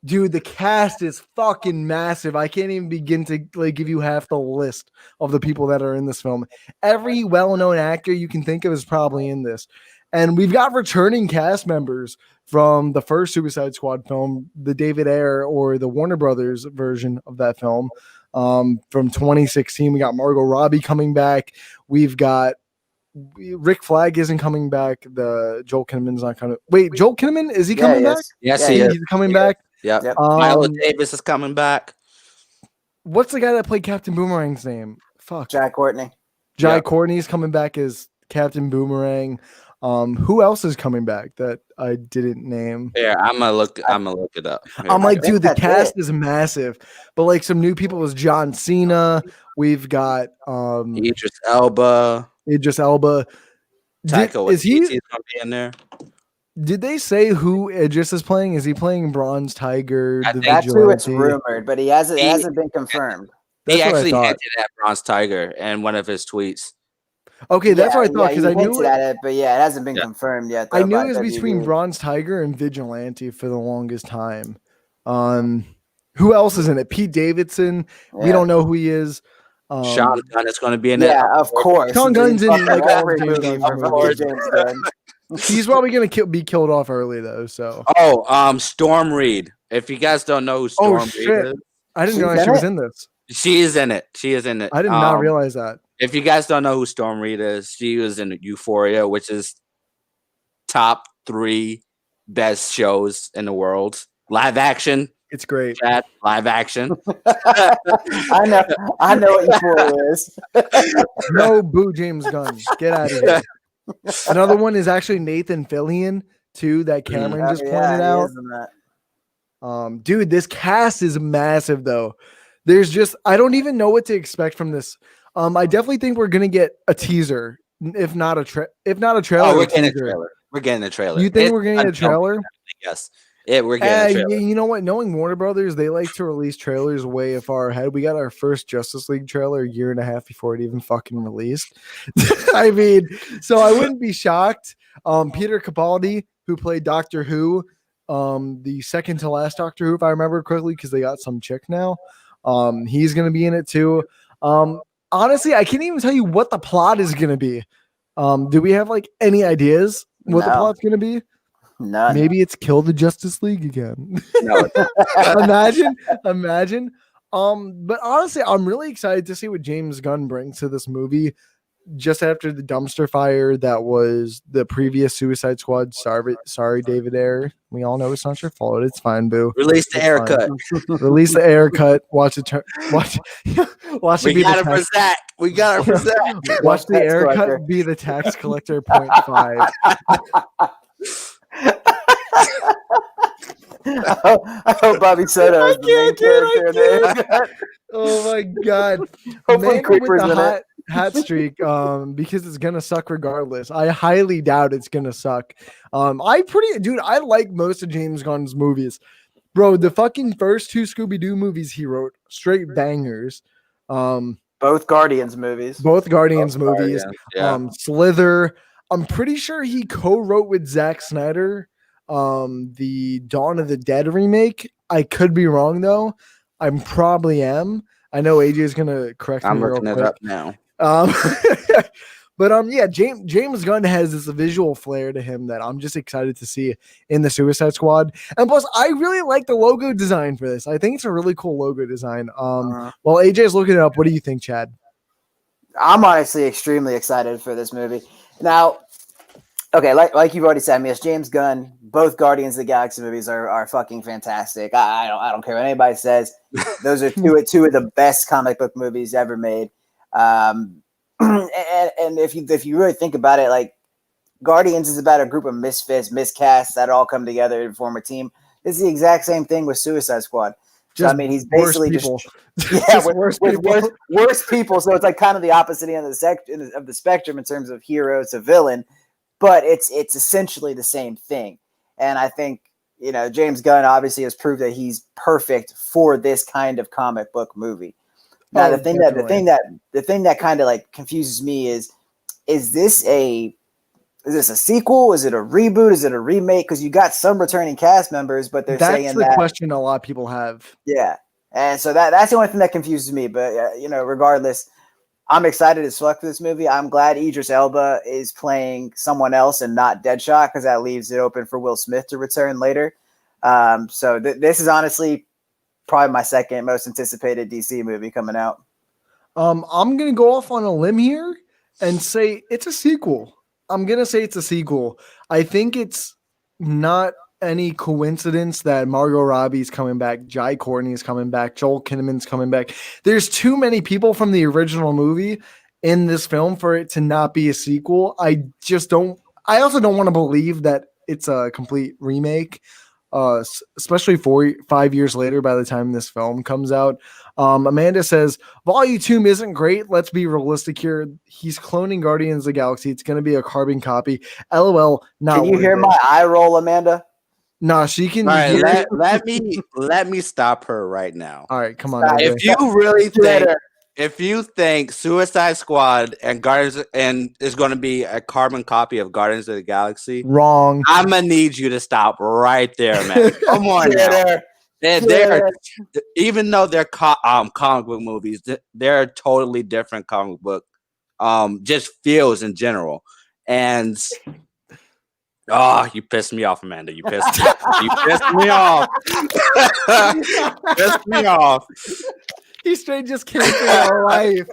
Dude, the cast is fucking massive. I can't even begin to give you half the list of the people that are in this film. Every well-known actor you can think of is probably in this. And we've got returning cast members from the first Suicide Squad film, the David Ayer or the Warner Brothers version of that film from 2016. We got Margot Robbie coming back. We've got Rick Flag isn't coming back. The Joel Kinnaman's not coming. Wait, Joel Kinnaman, is he coming back? Yes, Yeah, he is. He's coming back. Yeah. Yep. Viola Davis is coming back. What's the guy that played Captain Boomerang's name? Fuck. Jack Courtney. Jai Courtney's coming back as Captain Boomerang. Who else is coming back that I didn't name? Yeah, I'm gonna look it up. Here I'm we like, go. dude, the That's cast it. is massive. But like some new people is John Cena. We've got Idris Elba. Idris Elba. Taika Is he? Waititi's gonna be in there. Did they say who Idris is playing? Is he playing Bronze Tiger? I The think- That's who it's Vigilante? rumored, but it hasn't been confirmed. That's He what I actually thought. hinted at Bronze Tiger in one of his tweets. Okay, that's what I thought because he I knew hinted at it, but yeah, it hasn't been Yeah. confirmed yet. I though, knew by it was between WB. Bronze Tiger and Vigilante for the longest time. Who else is in it? Pete Davidson. We Yeah. don't know who he is. Sean Gunn is going to be in it. Yeah, of course. Sean Gunn's in, like, all of every James movie Gunn's from movies. James Gunn. He's probably gonna be killed off early though. So Storm Reed. If you guys don't know who Oh, Storm shit. Reed is, I didn't She's realize in she was it? in this. she is in it. She is in it. I did not realize that. If you guys don't know who Storm Reed is, she was in Euphoria, which is top 3 best shows in the world. Live action, It's great. chat, live action. I know what Euphoria is. No boo James Gunn. Get out of here. Another one is actually Nathan Fillion too, that Cameron just pointed he out. is in that. Dude, this cast is massive though. There's just I don't even know what to expect from this. I definitely think we're gonna get a teaser, if not a trailer. Oh, we're a getting a teaser. trailer. We're getting a trailer. You think It's we're getting a unfilmed, trailer? Yes. We're getting a trailer. You know what? Knowing Warner Brothers, they like to release trailers way far ahead. We got our first Justice League trailer a year and a half before it even fucking released. I mean, so I wouldn't be shocked. Peter Capaldi, who played Doctor Who, the second to last Doctor Who, if I remember correctly, because they got some chick now. He's gonna be in it too. Honestly, I can't even tell you what the plot is gonna be. Do we have like any ideas what the plot's gonna be? None. Maybe it's kill the Justice League again. No. Imagine. But honestly, I'm really excited to see what James Gunn brings to this movie. Just after the dumpster fire that was the previous Suicide Squad. Sorry, David Ayer. We all know it's not your fault. It's fine, boo. Release the Ayer cut. Release the Ayer cut. Watch it. Watch we got it for Zach. We got it for Zach. Watch the Ayer cut be the tax collector 0.5. I hope Bobby Soto is the main character in there. Oh my god. Hopefully Man Creeper's with in the it. hat streak, because it's gonna suck regardless. I highly doubt it's gonna suck. I like most of James Gunn's movies. Bro, the fucking first two Scooby-Doo movies he wrote, straight bangers. Both Guardians movies. Yeah. Slither. I'm pretty sure he co-wrote with Zack Snyder the Dawn of the Dead remake. I could be wrong though. I probably am. I know AJ is gonna correct me. I'm looking it up now. But yeah, James Gunn has this visual flair to him that I'm just excited to see in the Suicide Squad. And plus, I really like the logo design for this. I think it's a really cool logo design. While AJ is looking it up, what do you think, Chad? I'm honestly extremely excited for this movie. Now, okay, like you've already said, I mean, it's James Gunn. Both Guardians of the Galaxy movies are fucking fantastic. I don't care what anybody says. Those are two of the best comic book movies ever made. And if you really think about it, like Guardians is about a group of misfits, miscasts that all come together and form a team. It's the exact same thing with Suicide Squad. So, I mean, he's basically worse people. So it's like kind of the opposite end of the spectrum in terms of hero to villain, but it's essentially the same thing. And I think, you know, James Gunn obviously has proved that he's perfect for this kind of comic book movie. Now, the thing that kind of like confuses me is this a sequel? Is it a reboot? Is it a remake? Because you got some returning cast members, but that's the question a lot of people have. Yeah, and so that's the only thing that confuses me. But you know, regardless, I'm excited as fuck for this movie. I'm glad Idris Elba is playing someone else and not Deadshot, because that leaves it open for Will Smith to return later. So this is honestly probably my second most anticipated DC movie coming out. I'm gonna go off on a limb here and say it's a sequel. I'm gonna say it's a sequel. I think it's not any coincidence that Margot Robbie's coming back, Jai Courtney's coming back, Joel Kinnaman's coming back. There's too many people from the original movie in this film for it to not be a sequel. I also don't want to believe that it's a complete remake, especially 5 years later by the time this film comes out. Amanda says, Volume 2 isn't great. Let's be realistic here. He's cloning Guardians of the Galaxy. It's going to be a carbon copy. LOL. Not Can you hear my eye roll, Amanda? Nah, she can. All right, let me stop her right now. All right, come on. If you really if you think Suicide Squad and Guardians and is going to be a carbon copy of Guardians of the Galaxy, wrong. I'm gonna need you to stop right there, man. Come on, now. They're even though they're comic book movies, they're totally different comic book, just feels in general. And you pissed me off, Amanda. You pissed me off. Pissed me off. He straight just came for your life.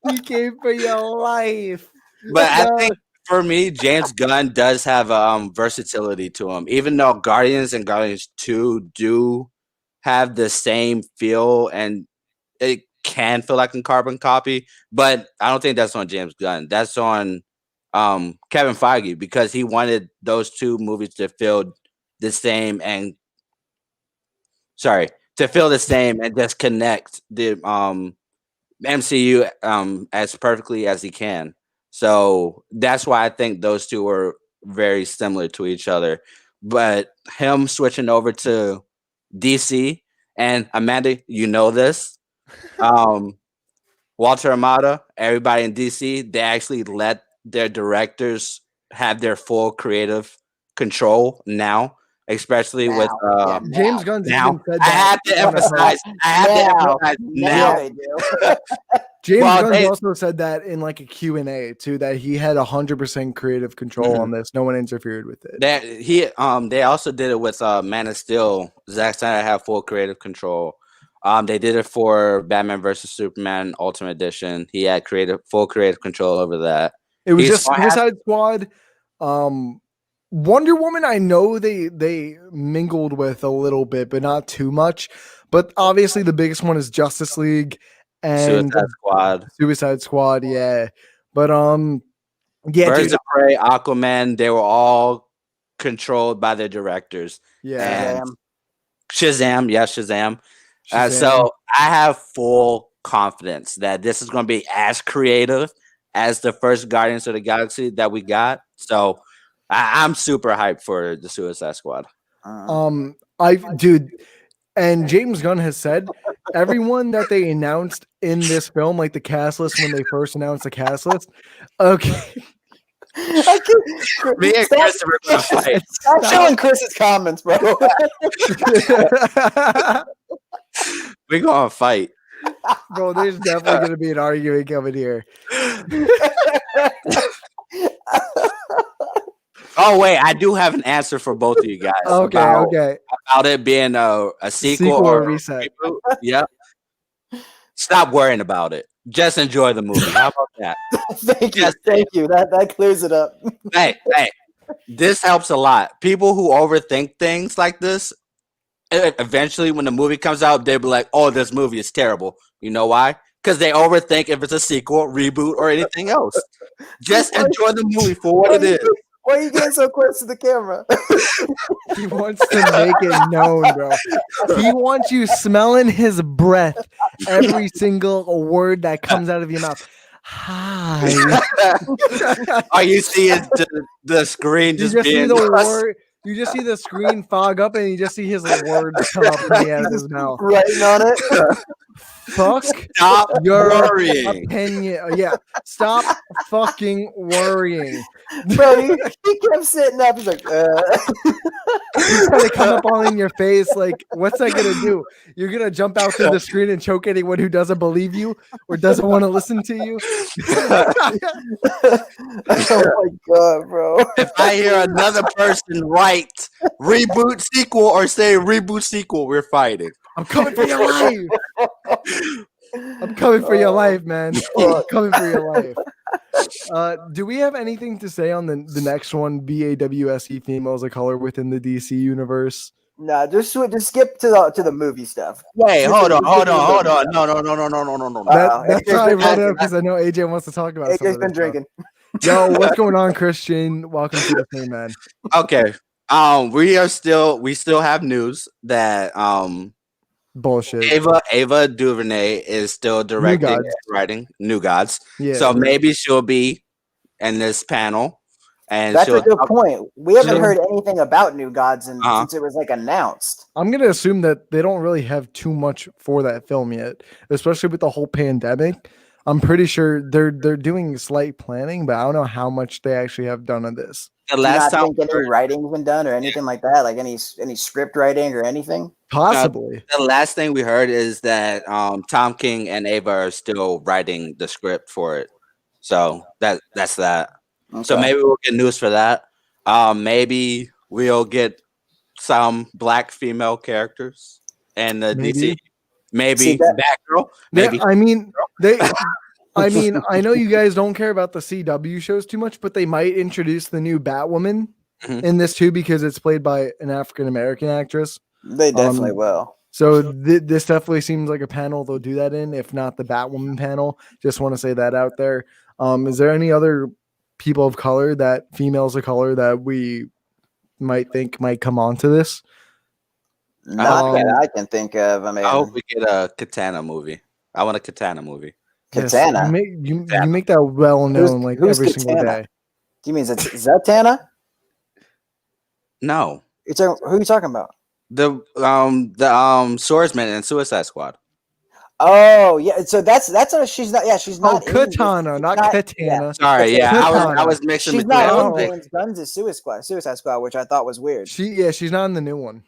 He came for your life. But I think for me, James Gunn does have versatility to him. Even though Guardians and Guardians 2 do have the same feel and it can feel like a carbon copy, but I don't think that's on James Gunn. That's on Kevin Feige, because he wanted those two movies to feel the same and just connect the MCU as perfectly as he can. So that's why I think those two are very similar to each other. but him switching over to DC, and Amanda, you know this. Walter Amada, everybody in DC, they actually let their directors have their full creative control now, especially with James Gunn's even said I that. have to emphasize. I have to emphasize now. they do. James Well, Gunn they- also said that in like a Q&A too, that he had 100% creative control on this. No one interfered with it. They also did it with Man of Steel. Zack Snyder had full creative control. They did it for Batman versus Superman Ultimate Edition. He had full creative control over that. It was He's just gonna have- Suicide Squad. Wonder Woman, I know they mingled with a little bit, but not too much. But obviously the biggest one is Justice League and Suicide Squad. yeah. But Birds of Prey, Aquaman, they were all controlled by their directors. Yeah. And Shazam. So I have full confidence that this is going to be as creative as the first Guardians of the Galaxy that we got. So I'm super hyped for the Suicide Squad. Dude, and James Gunn has said everyone that they announced in this film, like the cast list when they first announced the cast list. Okay. Me and Christopher gonna fight. Stop showing Chris's comments, bro. We're gonna fight. Bro, there's definitely gonna be an argument coming here. Oh wait, I do have an answer for both of you guys. Okay. About it being a sequel or a reset. Reboot. Yep. Stop worrying about it. Just enjoy the movie. How about that? Thank you. That clears it up. Hey, this helps a lot. People who overthink things like this, eventually when the movie comes out, they'll be like, "Oh, this movie is terrible." You know why? Because they overthink if it's a sequel, reboot, or anything else. Just enjoy the movie for what it is. Why are you getting so close to the camera? He wants to make it known, bro. He wants you smelling his breath every single word that comes out of your mouth. Hi. All you see is the screen just being. You just see the screen fog up, and you just see his words come up from the end of his mouth. Writing on it. Fuck Stop your worrying. opinion. Yeah, stop fucking worrying. Bro, he kept sitting up. He's like, He's trying to come up all in your face. Like, what's that gonna do? You're gonna jump out through the screen and choke anyone who doesn't believe you or doesn't want to listen to you. oh my god, bro. If I hear another person write reboot sequel or say reboot sequel, we're fighting. I'm coming for your life. I'm coming for your life, man. I'm coming for your life. Do we have anything to say on the next one? BAWSE, females of color within the DC universe. Nah, just skip to the movie stuff. Wait, hold on. No. That's why I brought it up because I know AJ wants to talk about it. AJ's been drinking. Yo, what's going on, Christian? Welcome to the thing, man. Okay. We still have news that Bullshit. Ava DuVernay is still directing and writing New Gods. Yeah. So maybe she'll be in this panel. And that's a good point. We haven't heard anything about New Gods since it was like announced. I'm gonna assume that they don't really have too much for that film yet, especially with the whole pandemic. I'm pretty sure they're doing slight planning, but I don't know how much they actually have done of this. The last time any writing's been done or anything like that, like any script writing or anything. Possibly. The last thing we heard is that Tom King and Ava are still writing the script for it. So that's that. Okay. So maybe we'll get news for that. Maybe we'll get some black female characters and the DC. Maybe Batgirl. Maybe. Yeah, I know you guys don't care about the CW shows too much, but they might introduce the new Batwoman in this too because it's played by an African American actress. They definitely will. So this definitely seems like a panel they'll do that in, if not the Batwoman panel. Just want to say that out there. Is there any other people of color, females of color, that we might think might come onto this? Not that I can think of. I hope we get a Katana movie. I want a Katana movie. Katana. Yes, you make that well known, who's every Katana? single day. Do you mean Zatanna? No. Who are you talking about? The swordsman in Suicide Squad. Oh yeah, so that's she's not. Yeah, she's not. Katana, not Katana. Yeah. Sorry, yeah, Katana. I was mixing She's between. not in Like, James Gunn's Suicide Squad, which I thought was weird. She's not in the new one.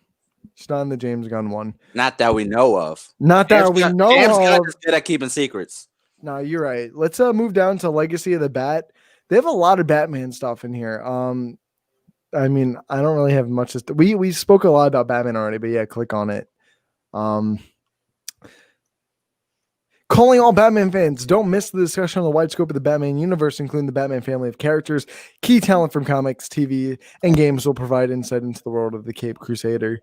She's not in the James Gunn one. not that we know of. Not that we know James Gunn of. is good at keeping secrets. No, you're right. Let's move down to Legacy of the Bat. They have a lot of Batman stuff in here. I mean, I don't really have much to we spoke a lot about Batman already, but yeah, click on it. Calling all Batman fans, don't miss the discussion on the wide scope of the Batman universe, including the Batman family of characters. Key talent from comics, TV, and games will provide insight into the world of the Cape Crusader.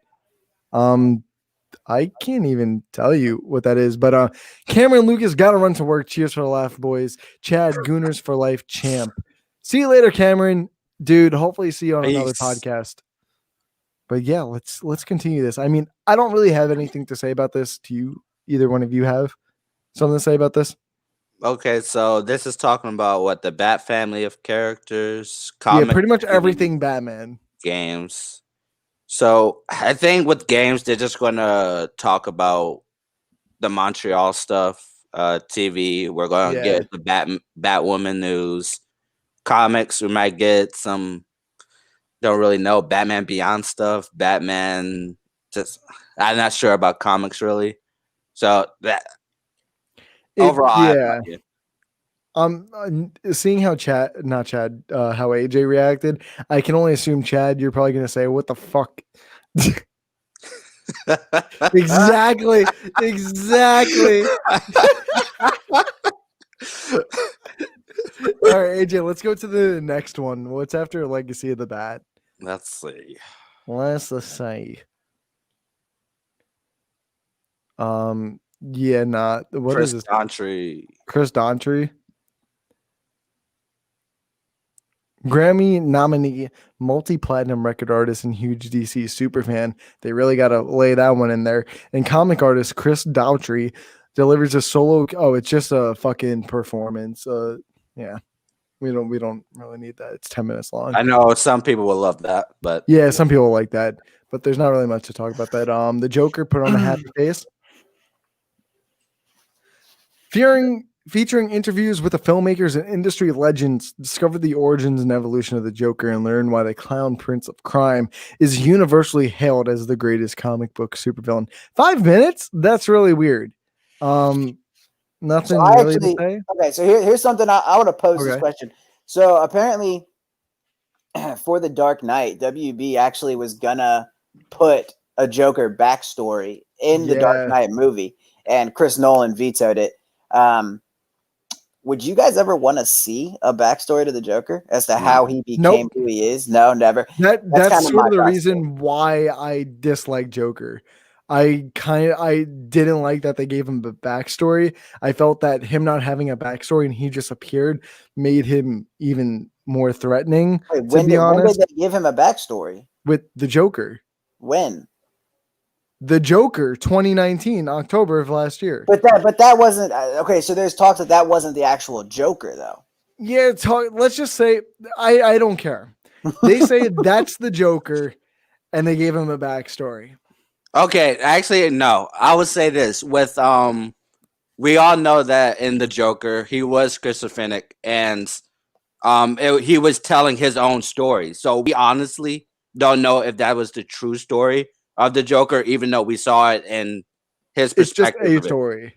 I can't even tell you what that is, but Cameron Lucas got to run to work. Cheers for the laugh, boys. Chad, Gooners for life, champ. See you later, Cameron. Dude, hopefully see you on another podcast. But yeah, let's continue this. I mean, I don't really have anything to say about this. Do you? Either one of you have something to say about this? Okay, so this is talking about what the Bat family of characters, Yeah, pretty much everything Batman. Games. So I think with games, they're just going to talk about the Montreal stuff. TV, we're going to get the Batwoman news. Comics, we might get some. Don't really know Batman Beyond stuff. Batman, just I'm not sure about comics really. So that overall, seeing how how AJ reacted, I can only assume, Chad, you're probably gonna say, "What the fuck?" Exactly. All right, AJ, let's go to the next one. What's after Legacy of the Bat? Let's see. Yeah, not what Chris is this? Daughtry. Chris Daughtry. Grammy nominee, multi-platinum record artist, and huge DC superfan. They really got to lay that one in there. And comic artist Chris Daughtry delivers a solo. Oh, it's just a fucking performance. Yeah, we don't really need that. It's 10 minutes long. I know some people will love that, but yeah, some people like that. But there's not really much to talk about that. The Joker put on a happy face. Featuring interviews with the filmmakers and industry legends, discover the origins and evolution of the Joker and learn why the clown prince of crime is universally hailed as the greatest comic book supervillain. 5 minutes? That's really weird. Nothing really to say. Okay, so here's something I want to pose this question. So apparently, for the Dark Knight, WB actually was gonna put a Joker backstory in the Dark Knight movie, and Chris Nolan vetoed it. Would you guys ever want to see a backstory to the Joker as to how he became who he is? No, never. That's sort of the reason why I dislike Joker. I didn't like that they gave him a backstory. I felt that him not having a backstory and he just appeared made him even more threatening. Wait, when did they give him a backstory? With the Joker. When? The Joker, 2019, October of last year. But that wasn't okay. So there's talk that wasn't the actual Joker, though. Yeah, let's just say I don't care. They say that's the Joker, and they gave him a backstory. Okay, actually, no. I would say this with we all know that in the Joker he was schizophrenic, and he was telling his own story. So we honestly don't know if that was the true story of the Joker, even though we saw it in his perspective. It's just a story.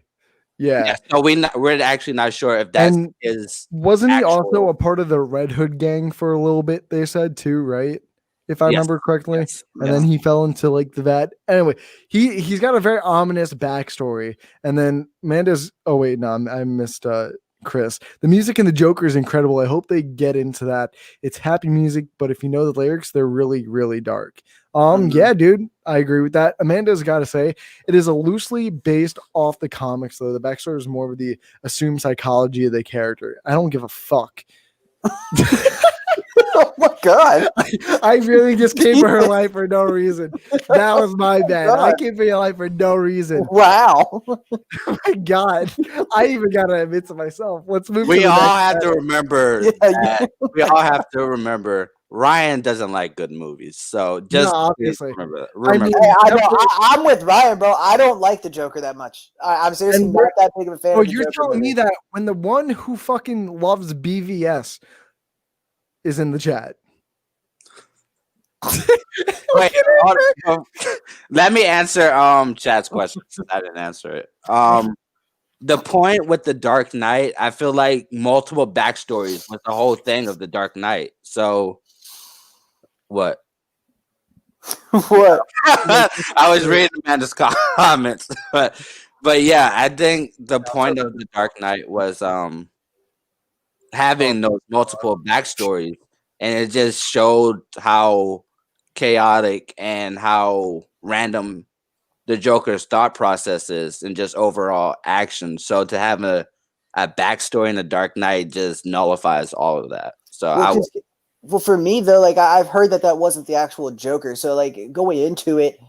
Yeah. So we're actually not sure if that is. Wasn't he also a part of the Red Hood gang for a little bit? They said too, right? If I remember correctly. Yes. And then he fell into like the vat. Anyway, he's got a very ominous backstory. And then Amanda's. Oh wait, no, I missed Chris. The music in the Joker is incredible. I hope they get into that. It's happy music, but if you know the lyrics, they're really, really dark. Yeah, dude, I agree with that. Amanda's got to say it is a loosely based off the comics, though. The backstory is more of the assumed psychology of the character. I don't give a fuck. Oh my god! I really just came for her life for no reason. That was my bad. I came for your life for no reason. Wow! Oh my god! I even gotta admit to myself. Let's move. We all have to remember. We all have to remember Ryan doesn't like good movies, so No, just obviously. remember. I mean, Hey, I know. I'm with Ryan, bro. I don't like the Joker that much. I'm seriously And not that big of a fan oh, of the you're Joker telling me movie. that when the one who fucking loves BVS is in the chat. Wait, let me answer Chad's question since I didn't answer it. The point with the Dark Knight, I feel like multiple backstories was the whole thing of the Dark Knight. So what? What? I was reading Amanda's comments, but yeah, I think the point of the Dark Knight was having those multiple backstories, and it just showed how chaotic and how random the Joker's thought process is and just overall action. So to have a backstory in the Dark Knight just nullifies all of that. So well, for me though, like I've heard that wasn't the actual Joker. So like going into it,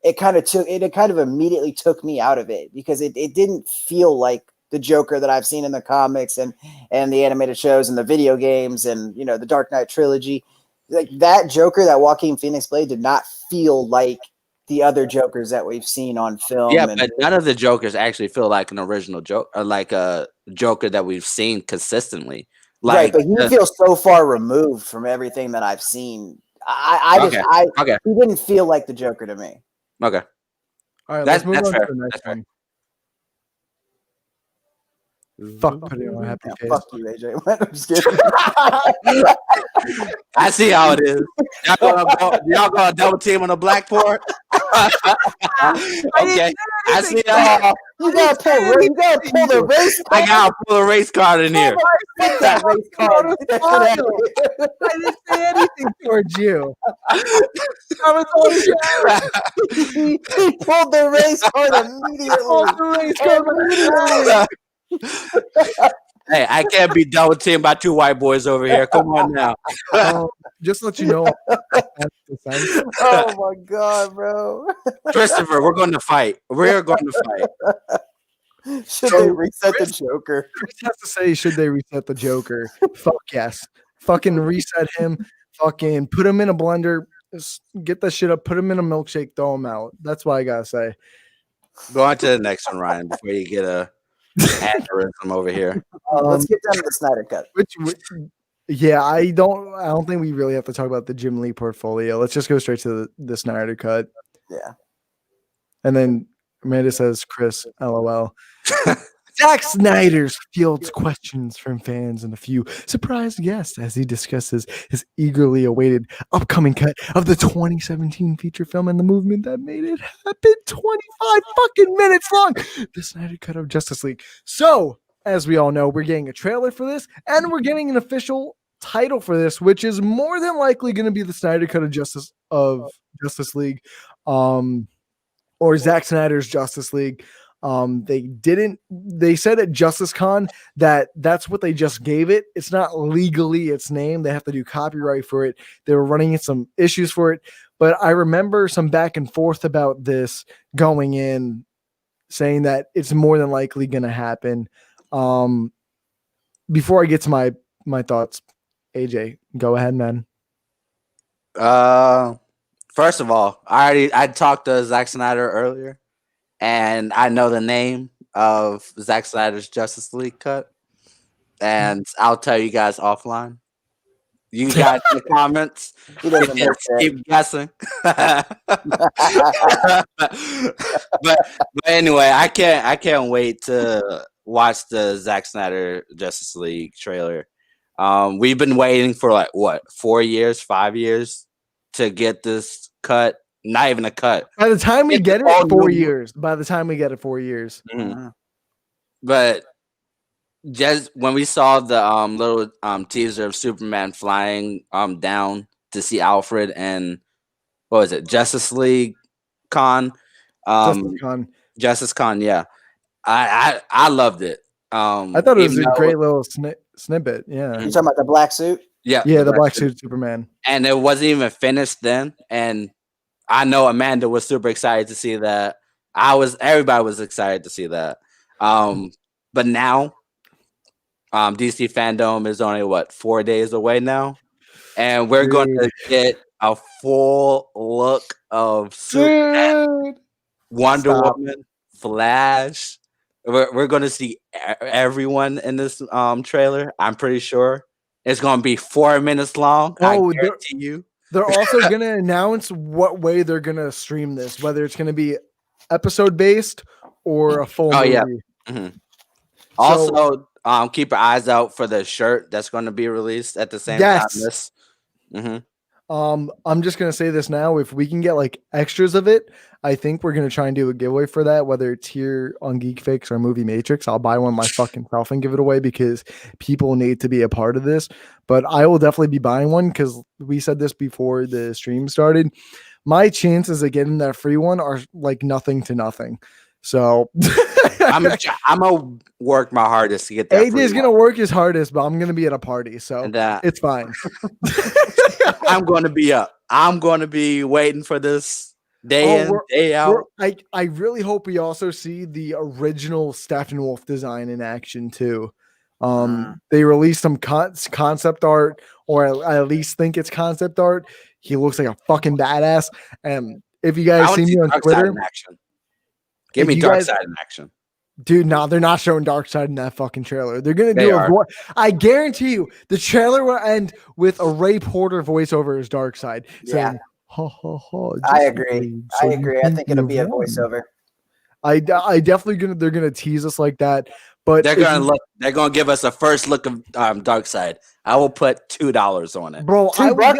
it kind of immediately took me out of it because it didn't feel like the Joker that I've seen in the comics and the animated shows and the video games and the Dark Knight trilogy. Like that Joker that Joaquin Phoenix played did not feel like the other Jokers that we've seen on film. Yeah, but none of the Jokers actually feel like an original joke or like a Joker that we've seen consistently. Right, but he feels so far removed from everything that I've seen. He didn't feel like the Joker to me. Okay. All right, let's move on to the next one. Fuck putting on a happy face. Fuck you, AJ. I'm just kidding. I see how it is. Y'all gonna double team on the black port? Okay. I see y'all. You gotta pull the race card. I gotta pull a race card in here. Fuck that race card. I didn't say anything towards you. I was all He pulled the race card immediately. Hey, I can't be double teamed by two white boys over here. Come on now. Just let you know. Oh my god, bro. Christopher, we're going to fight. We're going to fight. Should they reset the Joker? Chris has to say, should they reset the Joker? Fuck yes. Fucking reset him. Fucking put him in a blender. Just get that shit up. Put him in a milkshake. Throw him out. That's what I gotta say. Go on to the next one, Ryan, before you get a aneurysm over here. Let's get down to the Snyder Cut. Yeah, I don't think we really have to talk about the Jim Lee portfolio. Let's just go straight to the Snyder Cut. Yeah. And then Amanda says, Chris, LOL. Zack Snyder fields questions from fans and a few surprise guests as he discusses his eagerly awaited upcoming cut of the 2017 feature film and the movement that made it happen. 25 fucking minutes long. The Snyder Cut of Justice League. So, as we all know, we're getting a trailer for this and we're getting an official title for this, which is more than likely going to be the Snyder Cut of Justice League, or Zack Snyder's Justice League. They said at Justice Con that's what they just gave it. It's not legally its name. They have to do copyright for it. They were running into some issues for it, but I remember some back and forth about this going in, saying that it's more than likely going to happen. Before I get to my thoughts, AJ, go ahead, man. First of all, I talked to Zack Snyder earlier, and I know the name of Zack Snyder's Justice League cut, and I'll tell you guys offline. You guys in the comments, keep guessing. but anyway, I can't wait to watch the Zack Snyder Justice League trailer. We've been waiting for 5 years to get this cut. Not even a cut. By the time we get it, 4 years. By the time we get it, 4 years. Mm-hmm. But just when we saw the little teaser of Superman flying down to see Alfred and what was it, Justice League Con? Justice Con, yeah. I loved it. I thought it was a great little snippet. Yeah. You're talking about the black suit? Yeah. Yeah, the black suit Superman. And it wasn't even finished then. And I know Amanda was super excited to see that. Everybody was excited to see that. But now, DC Fandome is only 4 days away now, and we're going to get a full look of Superman, Wonder Woman, Flash. We're going to see everyone in this trailer. I'm pretty sure it's going to be 4 minutes long. I guarantee you. They're also going to announce what way they're going to stream this, whether it's going to be episode based or a full movie. Yeah. Mm-hmm. Also, keep your eyes out for the shirt that's going to be released at the same time. I'm just gonna say this now. If we can get like extras of it, I think we're gonna try and do a giveaway for that, whether it's here on Geek Fix or Movie Matrix. I'll buy one my fucking self and give it away because people need to be a part of this. But I will definitely be buying one because we said this before the stream started. My chances of getting that free one are like nothing to nothing. So I'm gonna work my hardest to get that. AJ's gonna work his hardest, but I'm gonna be at a party, so it's fine. I'm gonna be up. I'm gonna be waiting for this day in, day out. I really hope we also see the original Steppenwolf design in action too. They released some concept art, or I at least think it's concept art. He looks like a fucking badass. And if you guys see me on Twitter, give me Darkseid in action. Dude, no, they're not showing Darkseid in that fucking trailer. They're gonna do I guarantee you, the trailer will end with a Ray Porter voiceover as Darkseid saying, "Ha ha ha." I agree. I think it'll be a voiceover. I definitely they're gonna tease us like that, but they're gonna give us a first look of Darkseid. I will put $2 on it, bro. $2.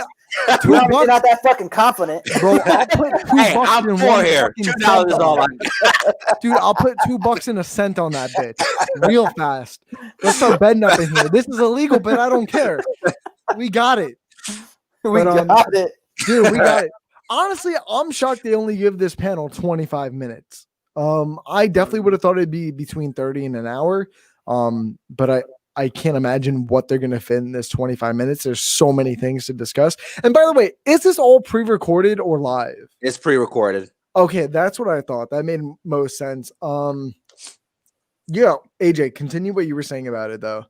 You're not that fucking confident, bro. I'll put $2 I'm in poor here. $2 is all I got. Dude, I'll put $2 and a cent on that bitch real fast. Let's start betting up in here. This is illegal, but I don't care. We got it. We got it. Dude, we got it. Honestly, I'm shocked they only give this panel 25 minutes. I definitely would have thought it'd be between 30 and an hour. But I can't imagine what they're going to fit in this 25 minutes. There's so many things to discuss. And by the way, is this all pre-recorded or live? It's pre-recorded. Okay, that's what I thought. That made most sense. Yeah, AJ, continue what you were saying about it, though.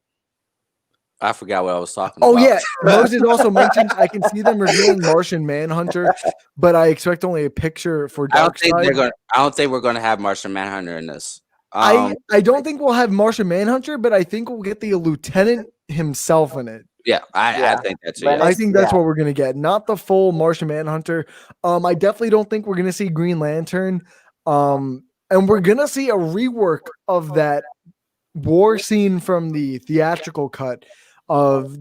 I forgot what I was talking about. Oh, yeah. Moses also mentioned I can see them revealing Martian Manhunter, but I expect only a picture for Darkseid. I don't think we're going to have Martian Manhunter in this. I don't think we'll have Martian Manhunter, but I think we'll get the lieutenant himself in it. Yeah, I think that's it. I think that's what we're gonna get, not the full Martian Manhunter. I definitely don't think we're gonna see Green Lantern. And we're gonna see a rework of that war scene from the theatrical cut of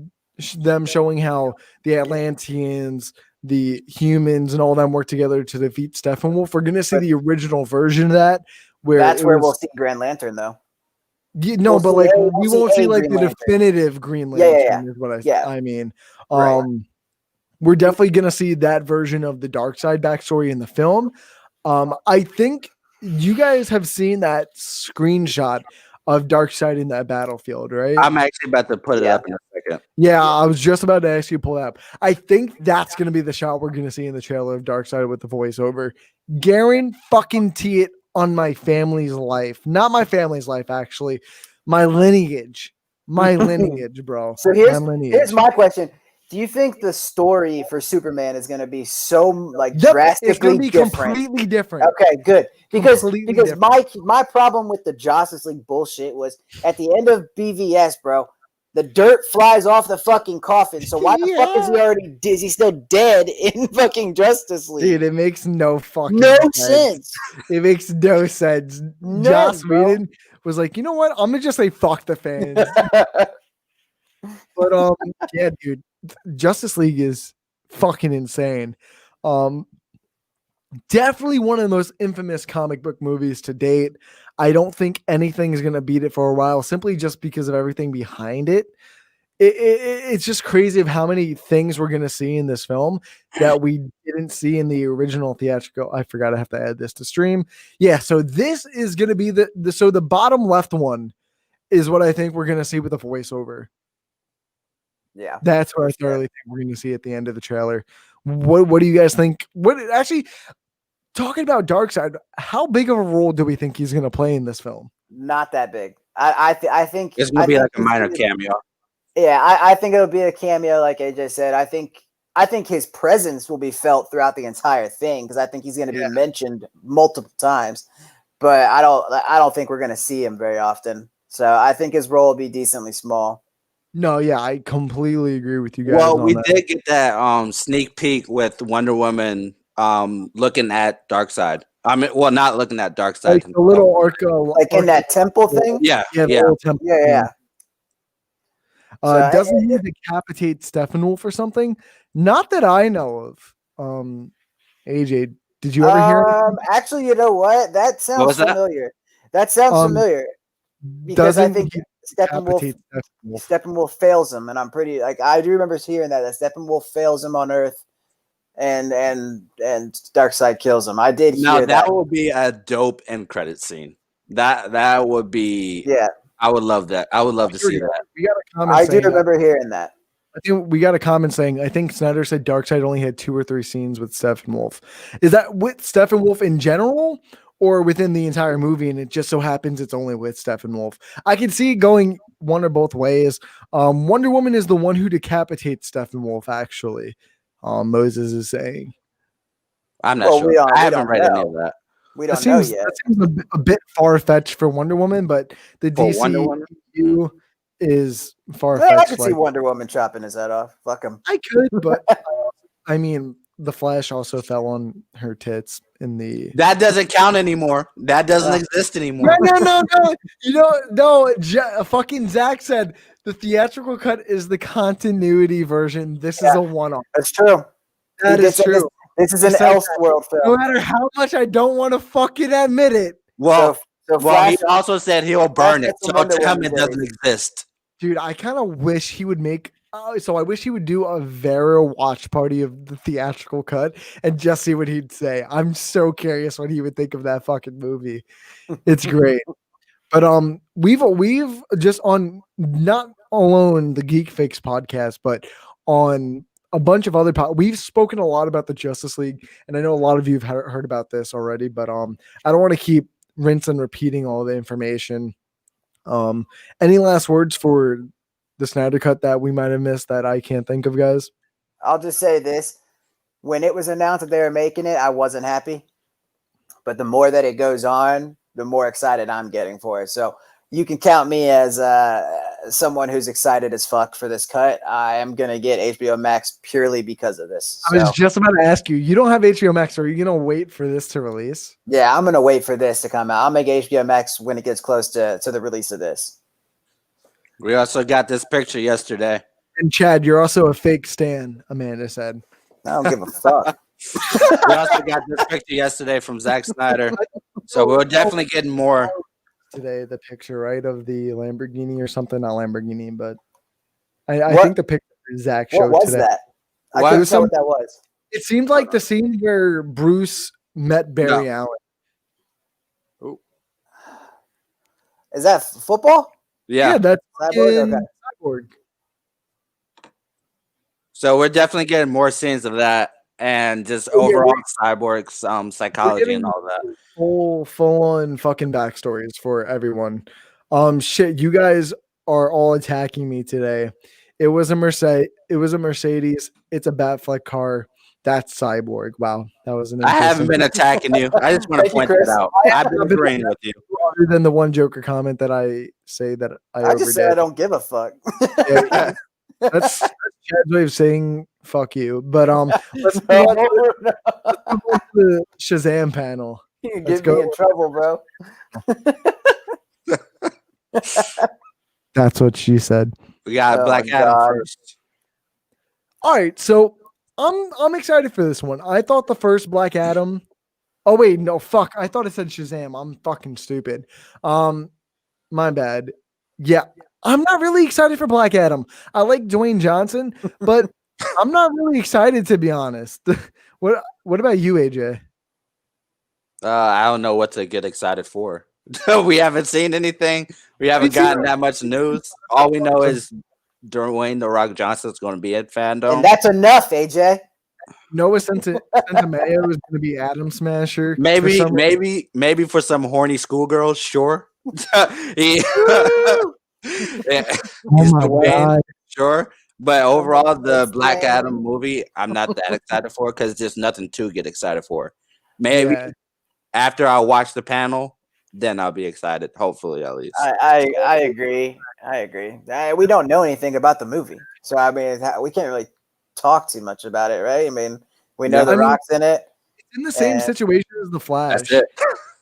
them showing how the Atlanteans, the humans, and all them work together to defeat Steppenwolf. We're gonna see the original version of that. That's where we'll see Green Lantern, though. No, but like we won't see like the definitive Green Lantern. Is what I mean. We're definitely gonna see that version of the Darkseid backstory in the film. I think you guys have seen that screenshot of Darkseid in that battlefield, right? I'm actually about to put it up in a second. Yeah, I was just about to ask you to pull it up. I think that's gonna be the shot we're gonna see in the trailer of Darkseid with the voiceover. Guarantee it. On my family's life, not my family's life, actually, my lineage, bro. So here's my question: do you think the story for Superman is going to be so like drastically it's gonna be different? Completely different. Okay, good. Because my problem with the Justice League bullshit was at the end of BVS, bro. The dirt flies off the fucking coffin. So why the fuck is he still dead in fucking Justice League? Dude, it makes no fucking sense. It makes no sense. Joss Whedon was like, you know what? I'm gonna just say fuck the fans. But yeah, dude, Justice League is fucking insane. Definitely one of the most infamous comic book movies to date. I don't think anything is going to beat it for a while, simply just because of everything behind it. It's just crazy of how many things we're going to see in this film that we didn't see in the original theatrical. I forgot I have to add this to stream. Yeah, so this is going to be the bottom left one is what I think we're going to see with the voiceover. Yeah. That's what I thoroughly think we're going to see at the end of the trailer. What do you guys think? Talking about Darkseid, how big of a role do we think he's going to play in this film? Not that big. I think it's going to be like a minor cameo. Yeah, I think it'll be a cameo, like AJ said. I think his presence will be felt throughout the entire thing because I think he's going to be mentioned multiple times. But I don't think we're going to see him very often. So I think his role will be decently small. No, yeah, I completely agree with you guys. Well, on we that. did get that sneak peek with Wonder Woman looking at Darkseid. I mean, well, not looking at Darkseid. Like the little arc, like in that temple thing. Yeah, the little temple thing. So, doesn't he decapitate Steppenwolf or something? Not that I know of. AJ, did you ever hear? Actually, you know what? That sounds familiar. That sounds familiar because I think Steppenwolf fails him, and I'm pretty like I do remember hearing that Steppenwolf fails him on Earth, and Darkseid kills him. I did hear that. That would be a dope end credit scene. That would be. Yeah, I would love that. I would love to see that. We got a comment. I do remember hearing that. I think we got a comment saying I think Snyder said Darkseid only had 2 or 3 scenes with Steppenwolf. Is that with Steppenwolf in general, or within the entire movie? And it just so happens it's only with Steppenwolf. I can see going one or both ways. Wonder Woman is the one who decapitates Steppenwolf. Actually, Moses is saying. I'm not sure. I haven't read any of that. We don't know yet. That seems a bit far-fetched for Wonder Woman, but the DCU is far-fetched. I could see Wonder Woman chopping his head off. Fuck him. I could, but I mean, the Flash also fell on her tits in the. That doesn't count anymore. That doesn't exist anymore. No. No. Fucking Zach said the theatrical cut is the continuity version. This is a one-off. That's true. That is true. This is an Elseworld film. No matter how much I don't want to fucking admit it. Well, he also said he'll burn it. So to him, it doesn't exist. Dude, I kind of wish he would make. So I wish he would do a Vera watch party of the theatrical cut and just see what he'd say. I'm so curious what he would think of that fucking movie. It's great. But we've just on not alone the Geek Fix podcast, but on a bunch of other we've spoken a lot about the Justice League, and I know a lot of you have heard about this already, but I don't want to keep rinse and repeating all the information. Any last words for the Snyder Cut that we might have missed that I can't think of, guys? I'll just say this. When it was announced that they were making it, I wasn't happy. But the more that it goes on, the more excited I'm getting for it. So you can count me as someone who's excited as fuck for this cut. I am going to get HBO Max purely because of this. I was just about to ask you, you don't have HBO Max, or are you going to wait for this to release? Yeah, I'm going to wait for this to come out. I'll make HBO Max when it gets close to the release of this. We also got this picture yesterday. And Chad, you're also a fake stan, Amanda said. I don't give a fuck. We also got this picture yesterday from Zack Snyder. So we're definitely getting more. Today, the picture, right, of the Lamborghini or something, not Lamborghini, but I think the picture Zach showed today. What was that? I couldn't tell what that was. It seemed like the scene where Bruce met Barry Allen. Ooh. Is that football? Yeah, that's Cyborg. Okay. Cyborg. So we're definitely getting more scenes of that, and just overall Cyborg's psychology and all that. Full-on fucking backstories for everyone. Shit, you guys are all attacking me today. It was a Mercedes. It's a Batfleck car. That's Cyborg. Wow, that was an. I haven't been attacking you. I just want to point that out. I've been agreeing with you. Other than the one Joker comment that I say that I just say I don't give a fuck. That's Chad's way of saying fuck you. But let's go on to the Shazam panel. You get me in trouble, bro. That's what she said. We got Black Adam first. All right, so I'm excited for this one. I thought the first Black Adam. Oh wait, no, fuck. I thought it said Shazam. I'm fucking stupid. My bad. Yeah, I'm not really excited for Black Adam. I like Dwayne Johnson, but I'm not really excited, to be honest. What about you, AJ? I don't know what to get excited for. We haven't seen anything. We haven't gotten that much news. All we know is Dwayne "The Rock" Johnson is going to be at FANDOME. And that's enough, AJ. Noah Centineo is going to be Adam Smasher. Maybe for some horny schoolgirls, sure. Oh my God. sure. But overall, the Black Man. Adam movie, I'm not that excited for because there's nothing to get excited for. Maybe after I watch the panel, then I'll be excited. Hopefully, at least. I agree. We don't know anything about the movie, so I mean, we can't really talk too much about it, right? I mean, we know The Rock's in it. It's in the same situation as The Flash.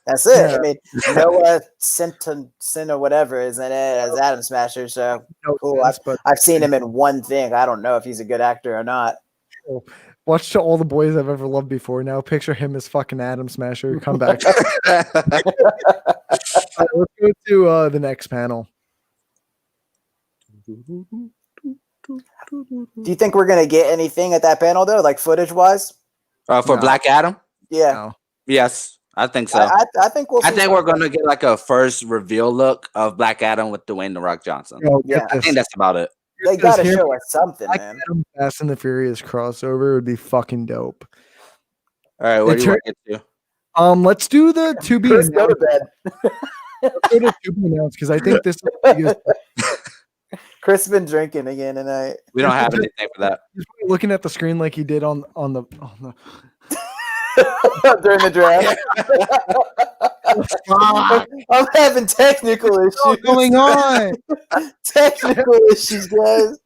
That's it. Yeah. I mean, Noah Sin or whatever is in it as Atom Smasher. So cool. I've seen him in one thing. I don't know if he's a good actor or not. Watch To All the Boys I've Ever Loved Before. Now picture him as fucking Atom Smasher. Come back. Right, let's go to the next panel. Do you think we're gonna get anything at that panel though, like footage wise? For Black Adam? Yeah. No. Yes. I think so. I think we'll. I think we're gonna get like a first reveal look of Black Adam with Dwayne The Rock Johnson. Yeah, I think that's about it. They gotta show us something, man. Fast and the Furious crossover would be fucking dope. All right, what do you want to get to? Let's do the to be announced. Go to bed. Let's go to be announced because I think this is the biggest. Chris has been drinking again tonight. We don't have anything for that. He's looking at the screen like he did on the during the draft. I'm having technical issues. What's going on? Technical issues, guys.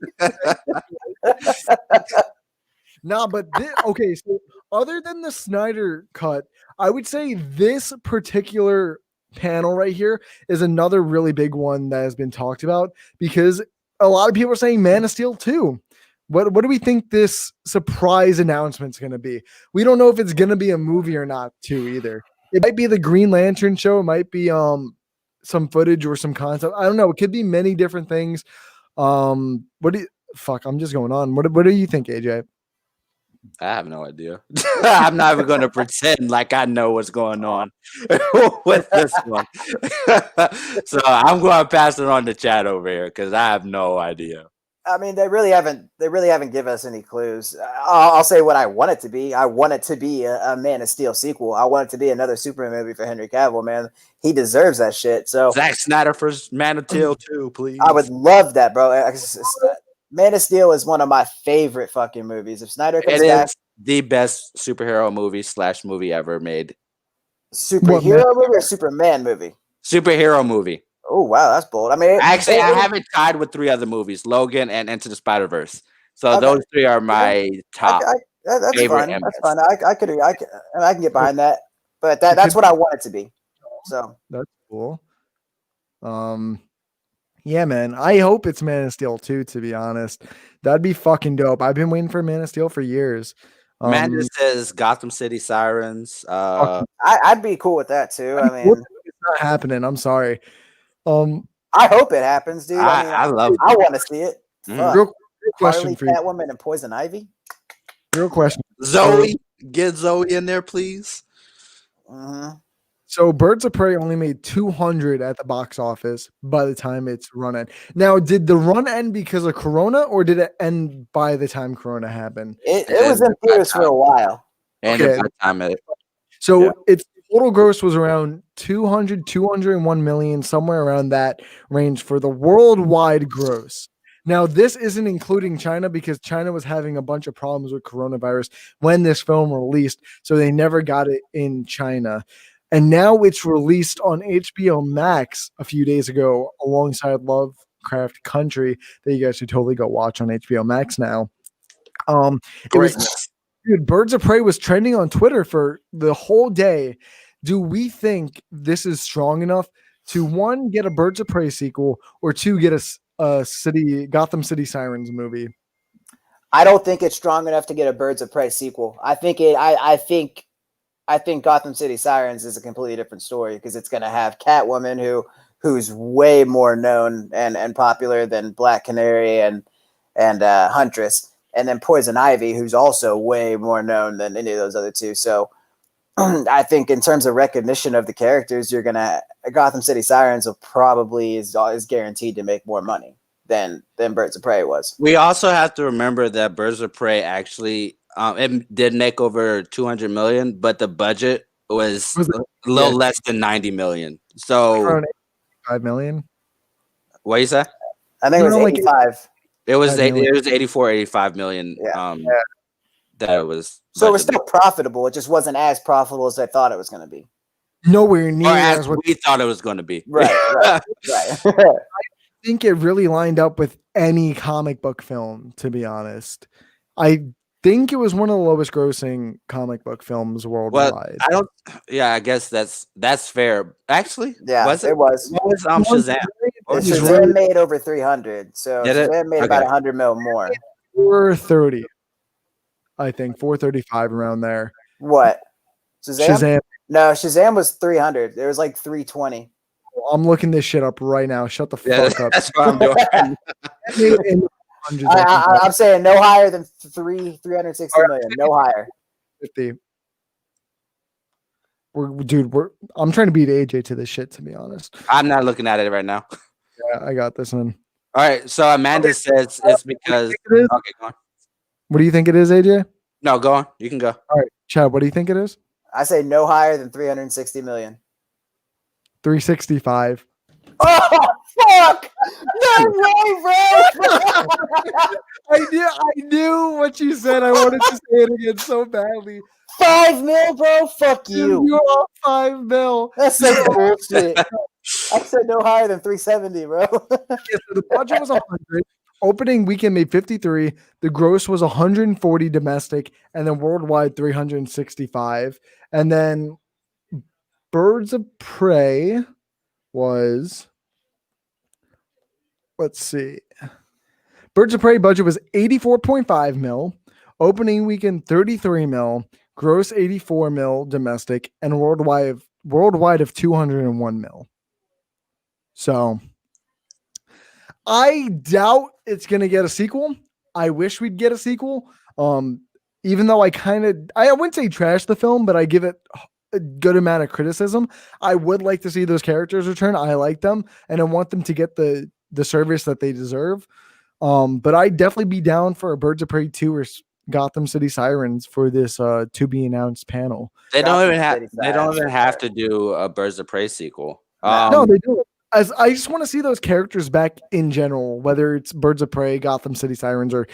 No, but okay. So other than the Snyder cut, I would say this particular panel right here is another really big one that has been talked about because a lot of people are saying Man of Steel 2. What do we think this surprise announcement is going to be? We don't know if it's going to be a movie or not, too, either. It might be the Green Lantern show. It might be some footage or some concept. I don't know. It could be many different things. I'm just going on. What do you think, AJ? I have no idea. I'm not even going to pretend like I know what's going on with this one. So I'm going to pass it on to Chad over here because I have no idea. I mean, they really haven't given us any clues. I'll say what I want it to be. I want it to be a Man of Steel sequel. I want it to be another Superman movie for Henry Cavill, man. He deserves that shit. So Zack Snyder for Man of Steel 2, please. I would love that, bro. Man of Steel is one of my favorite fucking movies. If Snyder comes back, is the best superhero movie / ever made. Superhero movie or Superman movie? Superhero movie. Oh wow, that's bold. I mean, actually, I have it tied with 3 other movies: Logan and Into the Spider-Verse. So those 3 are my top. That's favorite. Fine. That's fine. I can get behind that. But that's what I want it to be. So that's cool. Yeah, man. I hope it's Man of Steel 2, to be honest. That'd be fucking dope. I've been waiting for Man of Steel for years. Man just says Gotham City Sirens. I'd be cool with that too. I mean, it's not happening. I'm sorry. I hope it happens, dude. I love it. I want to see it. Real question for you. Catwoman and Poison Ivy. Real question. Zoe, get Zoe in there, please. Mm-hmm. So Birds of Prey only made 200 at the box office by the time it's running. Now, did the run end because of Corona, or did it end by the time Corona happened? It was in theaters for a while. And okay. By the time its total gross was around 201 million, somewhere around that range for the worldwide gross. Now, this isn't including China because China was having a bunch of problems with coronavirus when this film released, so they never got it in China. And now it's released on HBO Max a few days ago alongside Lovecraft Country that you guys should totally go watch on HBO Max now. Birds of Prey was trending on Twitter for the whole day. Do we think this is strong enough to, 1, get a Birds of Prey sequel, or 2, get a Gotham City Sirens movie? I don't think it's strong enough to get a Birds of Prey sequel. I think Gotham City Sirens is a completely different story because it's going to have Catwoman, who's way more known and popular than Black Canary and Huntress, and then Poison Ivy, who's also way more known than any of those other 2. So I think in terms of recognition of the characters, Gotham City Sirens will probably is guaranteed to make more money than Birds of Prey was. We also have to remember that Birds of Prey actually it did make over 200 million, but the budget was a little less than 90 million. So 5 million. What you say? I think it was 85. It was 5 million. 84, 85 million. Yeah. That it was. So it was budgeted. still profitable. It just wasn't as profitable as I thought it was going to be. Nowhere near Or as as what we thought it was going to be. Right. I think it really lined up with any comic book film, to be honest. I think it was one of the lowest grossing comic book films worldwide. I don't. Yeah, I guess that's fair. Actually, Yeah, was it was. What was Shazam? Shazam made over 300, so Did it? Shazam made about 100 mil more. 430, I think 435 around there. What? Shazam. No, Shazam was 300. It was like 320. I'm looking this shit up right now. Shut the fuck up. That's what I'm doing. I'm saying no higher than 360 million. No higher. 50. I'm trying to beat AJ to this shit, to be honest. I'm not looking at it right now. Yeah, I got this one. All right, so Amanda says it's because. Okay, go on. What do you think it is, AJ? No, go on. You can go. All right, Chad, what do you think it is? I say no higher than 360 million. 365. Oh fuck! No way, bro! I knew what you said. I wanted to say it again so badly. 5 mil, bro. Fuck you. You're all 5 mil. That's like bullshit. I said no higher than 370, bro. So the budget was 100. Opening weekend made 53. The gross was 140 domestic, and then worldwide 365. And then Birds of Prey was, let's see. Birds of Prey budget was 84.5 mil. Opening weekend 33 mil. Gross 84 mil domestic, and worldwide of 201 mil. So I doubt it's going to get a sequel. I wish we'd get a sequel. Even though I wouldn't say trash the film, but I give it a good amount of criticism. I would like to see those characters return. I like them, and I want them to get the service that they deserve. But I'd definitely be down for a Birds of Prey 2 or Gotham City Sirens for this to be announced panel. They don't even have to do a Birds of Prey sequel. No, they do. As I just want to see those characters back in general, whether it's Birds of Prey, Gotham City Sirens, or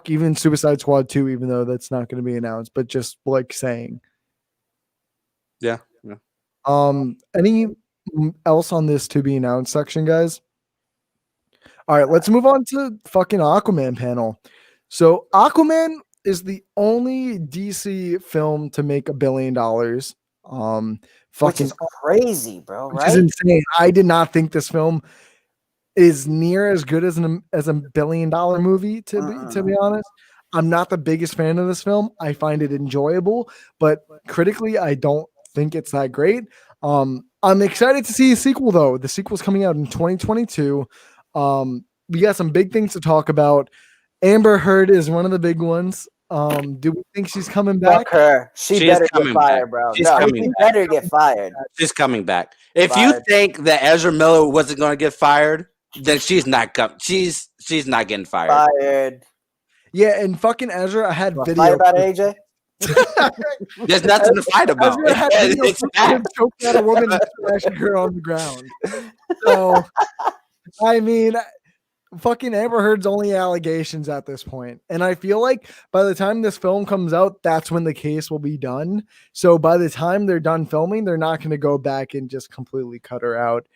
even Suicide Squad 2, even though that's not going to be announced, but just like saying. Yeah. Any else on this to be announced section, guys? All right, let's move on to fucking Aquaman panel. So Aquaman is the only DC film to make $1 billion. Which is crazy, bro. Which is insane. I did not think this film is near as good as a $1 billion movie. To be honest, I'm not the biggest fan of this film. I find it enjoyable, but critically, I don't think it's that great. I'm excited to see a sequel, though. The sequel's coming out in 2022. We got some big things to talk about. Amber Heard is one of the big ones. Do we think she's coming back? Fuck her. She better get fired, bro. She better get fired. She's coming back. If you think that Ezra Miller wasn't going to get fired, then she's not getting fired. Yeah, and fucking Ezra had video. Fight about it, AJ? There's nothing to fight about. Ezra had video choked out a woman and smashing her on the ground. So, I mean, fucking Amber Heard's only allegations at this point. And I feel like by the time this film comes out, that's when the case will be done. So by the time they're done filming, they're not going to go back and just completely cut her out.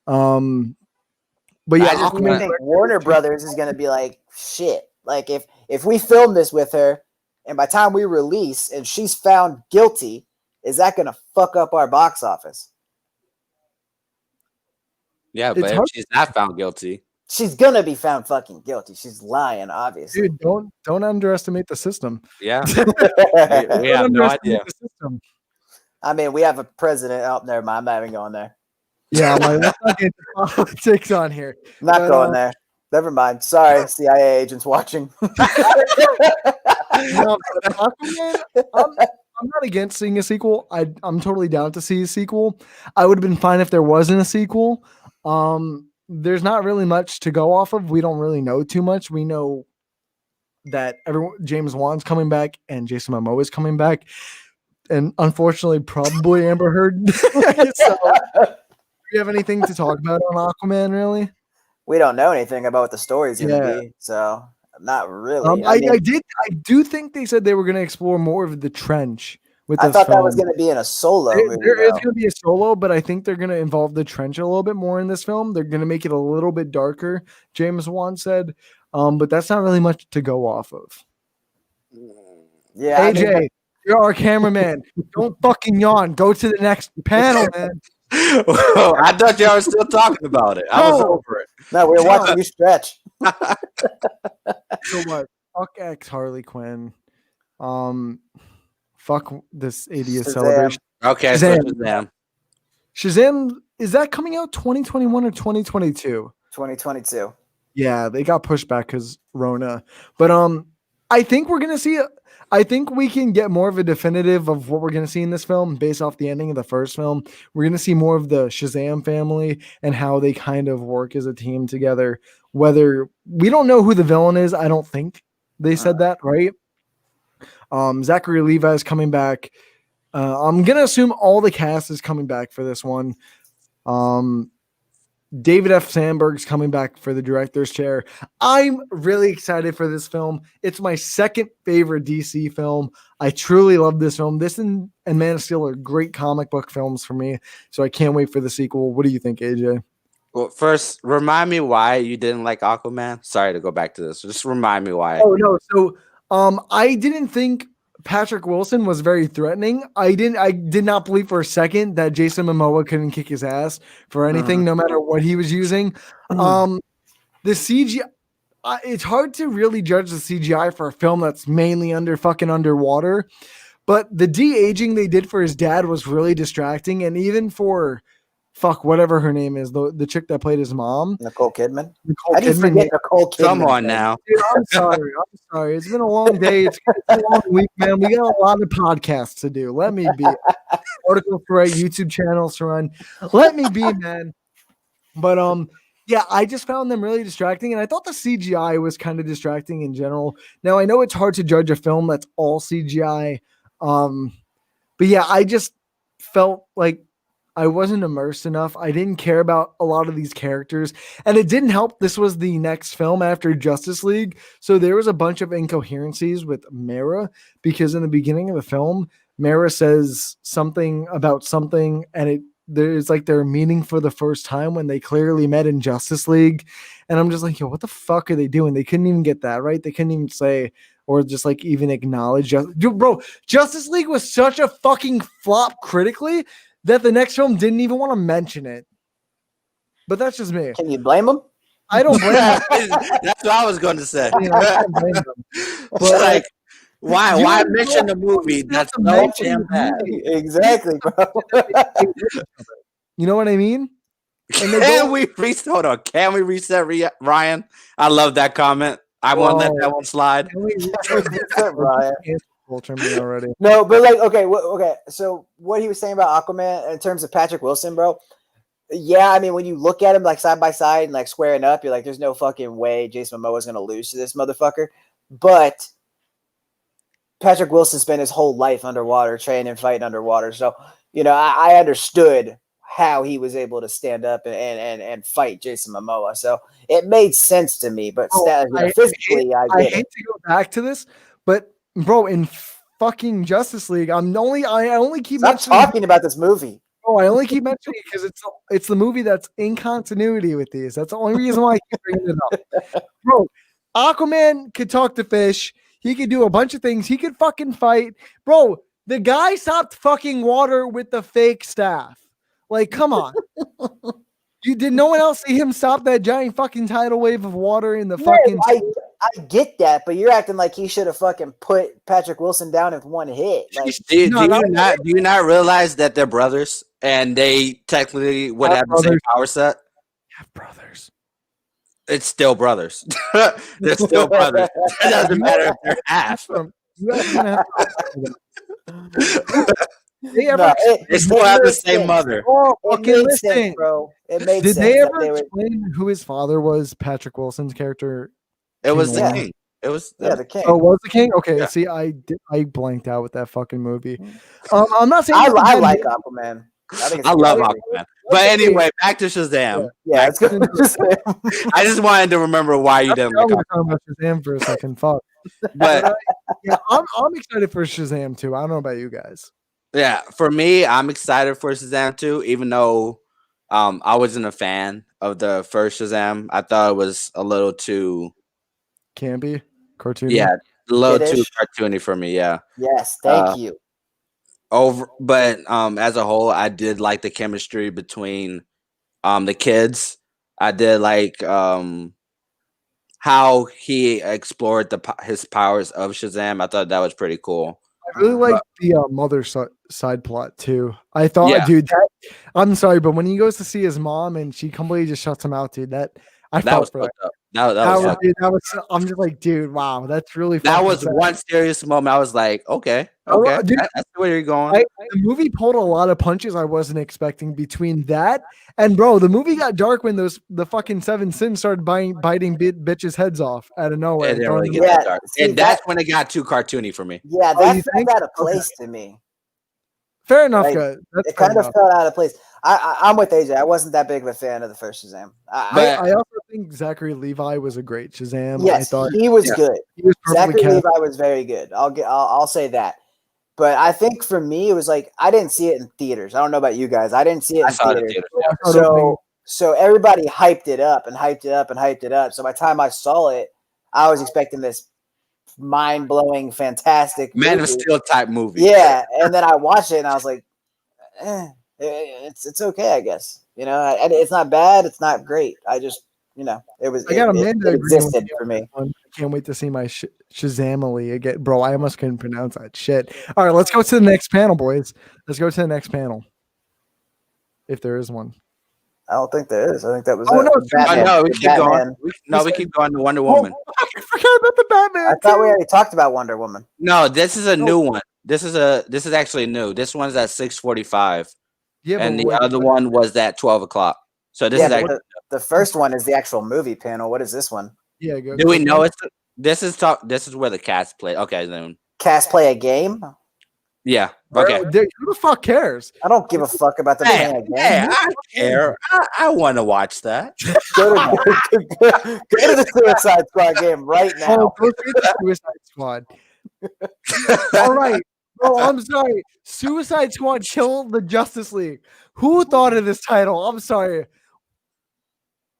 But yeah, I think Warner Brothers is going to be like, shit. Like if we film this with her and by the time we release and she's found guilty, is that going to fuck up our box office? Yeah, but if she's not found guilty, she's gonna be found fucking guilty. She's lying, obviously. Dude, don't underestimate the system. Yeah, we have no idea. The I mean, we have a president. Oh, never mind. I'm not even going there. Yeah, let's not get politics on here. Not going there. Never mind. Sorry, CIA agents watching. No, I'm not against seeing a sequel. I'm totally down to see a sequel. I would have been fine if there wasn't a sequel. There's not really much to go off of. We don't really know too much. We know that James Wan's coming back and Jason Momoa is coming back, and unfortunately, probably Amber Heard. So, do you have anything to talk about on Aquaman? Really? we don't know anything about what the story's going to Yeah. be. So not really. I do think they said they were going to explore more of the trench with this thought film. that was going to be in a solo movie. There is going to be a solo, but I think they're going to involve the trench a little bit more in this film. They're going to make it a little bit darker, James Wan said. But that's not really much to go off of. Yeah, AJ, you're our cameraman. Don't fucking yawn. Go to the next panel, man. I thought y'all were still talking about it. I was over it. No, we were watching you stretch. So what? Fuck X Harley Quinn. Fuck this 80th celebration. Okay, Shazam. Shazam, is that coming out 2021 or 2022? 2022. Yeah, they got pushed back because Rona. But I think we're gonna see. I think we can get more of a definitive of what we're gonna see in this film based off the ending of the first film. We're gonna see more of the Shazam family and how they kind of work as a team together. Whether we don't know who the villain is, I don't think they said that, right? Zachary Levi is coming back. I'm gonna assume all the cast is coming back for this one. David F. Sandberg's coming back for the director's chair. I'm really excited for this film. It's my second favorite DC film. I truly love this film. This and Man of Steel are great comic book films for me, so I can't wait for the sequel. What do you think, AJ? Well, first, remind me why you didn't like Aquaman. Sorry to go back to this. Just remind me why. Oh, no. So I didn't think Patrick Wilson was very threatening. I did not believe for a second that Jason Momoa couldn't kick his ass for anything, no matter what he was using. The CGI, it's hard to really judge the CGI for a film that's mainly underwater, but the de-aging they did for his dad was really distracting, and even for whatever her name is, the chick that played his mom, Nicole Kidman. How do you forget Nicole Kidman? Come on now. Dude, I'm sorry. It's been a long day. It's been a long week, man. We got a lot of podcasts to do. Let me be. Articles to write, YouTube channels to run. Let me be, man. But yeah, I just found them really distracting, and I thought the CGI was kind of distracting in general. Now I know it's hard to judge a film that's all CGI, but yeah, I just felt like I wasn't immersed enough. I didn't care about a lot of these characters, and it didn't help. This was the next film after Justice League, so there was a bunch of incoherencies with Mara, because in the beginning of the film, Mara says something about something, and there's like they're meeting for the first time when they clearly met in Justice League, and I'm just like, yo, what the fuck are they doing? They couldn't even get that right. They couldn't even say or just like even acknowledge. Dude, bro, Justice League was such a fucking flop critically that the next film didn't even want to mention it. But that's just me. Can you blame him? I don't blame him. That's what I was going to say. I can't blame him. But like, why mention the movie that's so damn bad? Exactly, bro. You know what I mean? Can we reset Ryan? I love that comment. I won't let that one slide. Ryan. Me already. No, but like, okay. So what he was saying about Aquaman in terms of Patrick Wilson, bro. Yeah, I mean, when you look at him like side by side and like squaring up, you're like, there's no fucking way Jason Momoa is going to lose to this motherfucker. But Patrick Wilson spent his whole life underwater, training and fighting underwater. So, you know, I understood how he was able to stand up and fight Jason Momoa. So it made sense to me. But physically, I hate to go back to this, but bro, in fucking Justice League, I only keep talking about this movie. Oh, I only keep mentioning it because it's the movie that's in continuity with these. That's the only reason why I keep bringing it up. Bro, Aquaman could talk to fish. He could do a bunch of things. He could fucking fight. Bro, the guy stopped fucking water with the fake staff. Like, come on. Did no one else see him stop that giant fucking tidal wave of water in the fucking... I get that, but you're acting like he should have fucking put Patrick Wilson down in one hit. Like, do you not realize that they're brothers and they technically would have the same power set? Have brothers. It's still brothers. They're still brothers. It doesn't matter if they're half. They still have the same mother. Oh, okay, listen, bro. It made sense. Did they ever explain who his father was? Patrick Wilson's character. It was the king. It was the king. Oh, was the king? Okay. Yeah. See, I blanked out with that fucking movie. I'm not saying I like Aquaman. think it's I love crazy. Aquaman. But anyway, back to Shazam. Yeah, it's good. I just wanted to remember why you didn't like I was Aquaman. talking about Shazam for a second. Fuck. But Yeah, I'm excited for Shazam too. I don't know about you guys. yeah, for me, I'm excited for Shazam too, even though I wasn't a fan of the first Shazam. I thought it was a little too Campy, cartoony. yeah, a little too Kiddish. cartoony for me, yeah. Yes, thank you. But as a whole, I did like the chemistry between the kids. I did like how he explored his powers of Shazam. I thought that was pretty cool. I really like the mother side plot too. I thought, Yeah. dude, I'm sorry, but when he goes to see his mom and she completely just shuts him out, dude, that was felt for that. fucked up. That was I'm just like, dude, wow, that's really. That was sad. one serious moment. I was like, okay, Dude, that's where you're going. The movie pulled a lot of punches I wasn't expecting between that and bro. The movie got dark when the fucking 7 sins started biting bitches' heads off out of nowhere. It didn't really get Yeah, that dark. see, And that's when it got too cartoony for me. Yeah, Oh, you that think? felt out of place to me. Fair enough, Like, guys. That's It fair kind of enough. felt out of place. I'm with AJ. I wasn't that big of a fan of the first Shazam. I also think Zachary Levi was a great Shazam. Yes, I thought he was good. he was perfectly Zachary cast. Levi was very good. I'll say that. But I think for me, it was like I didn't see it in theaters. I don't know about you guys. I didn't see it I in saw it in theaters. theaters. So everybody hyped it up and hyped it up and hyped it up. So by the time I saw it, I was expecting this mind-blowing, fantastic Man of movie. Steel type movie. Yeah, and then I watched it and I was like, it's okay, I guess. You know, it's not bad, it's not great. I just, you know, it existed for me. I can't wait to see my Shazamily again, bro. I almost couldn't pronounce that shit. All right, let's go to the next panel, boys. Let's go to the next panel, if there is one. I don't think there is. I think that was. Oh, no, no, we keep going. We keep going to Wonder Woman. I forgot about the Batman. I thought we already talked about Wonder Woman. No, this is a new one. This is actually new. This one's at 6:45. Yeah, and the other one was at 12 o'clock. So this is actually the first one is the actual movie panel. What is this one? Yeah, go. Do we know it's this is where the cast play? Okay, then cast play a game. Yeah. Okay. Who the fuck cares? I don't give a fuck about the playing a game. Yeah, I care. I want to watch that. Go to the Suicide Squad game right now. Oh, go to the Suicide Squad. All right. Oh, I'm sorry. Suicide Squad killed the Justice League. Who thought of this title? I'm sorry.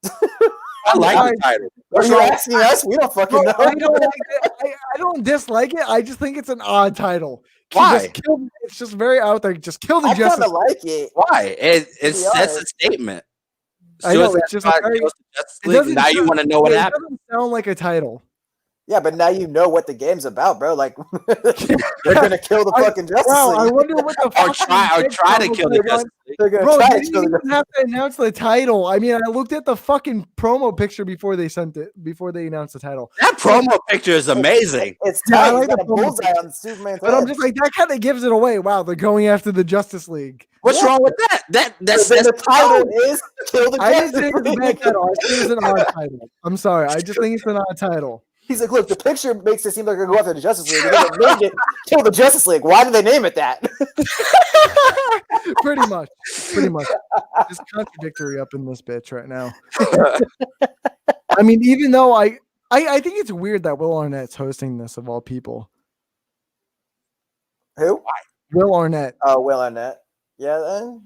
I like the title. Are you asking us? We don't fucking know. I don't dislike it. I just think it's an odd title. Why? It's just very out there. Just kill the I Justice kind of like it. Why? It sets a statement. I know. It's just now you want to know what happened. It doesn't sound like a title. Yeah, but now you know what the game's about, bro. Like they're gonna kill the fucking Justice League. I wonder what the or try to kill the Justice League. Bro, they didn't even have to announce the title. I mean, I looked at the fucking promo picture before they announced the title. That promo picture is amazing. It's tight. Like got a bullseye on Superman's but I'm just like, that kind of gives it away. Wow, they're going after the Justice League. What's wrong with that? That's the title is kill the I Justice didn't think it's a bad title. I think it's an odd title. I'm sorry. I just think it's an odd title. He's like, look, the picture makes it seem like they're going to go after the Justice League. They named it Kill the Justice League. Why did they name it that? Pretty much. It's contradictory up in this bitch right now. I mean, even though I think it's weird that Will Arnett's hosting this of all people. Who? Will Arnett. Oh, Will Arnett. Yeah.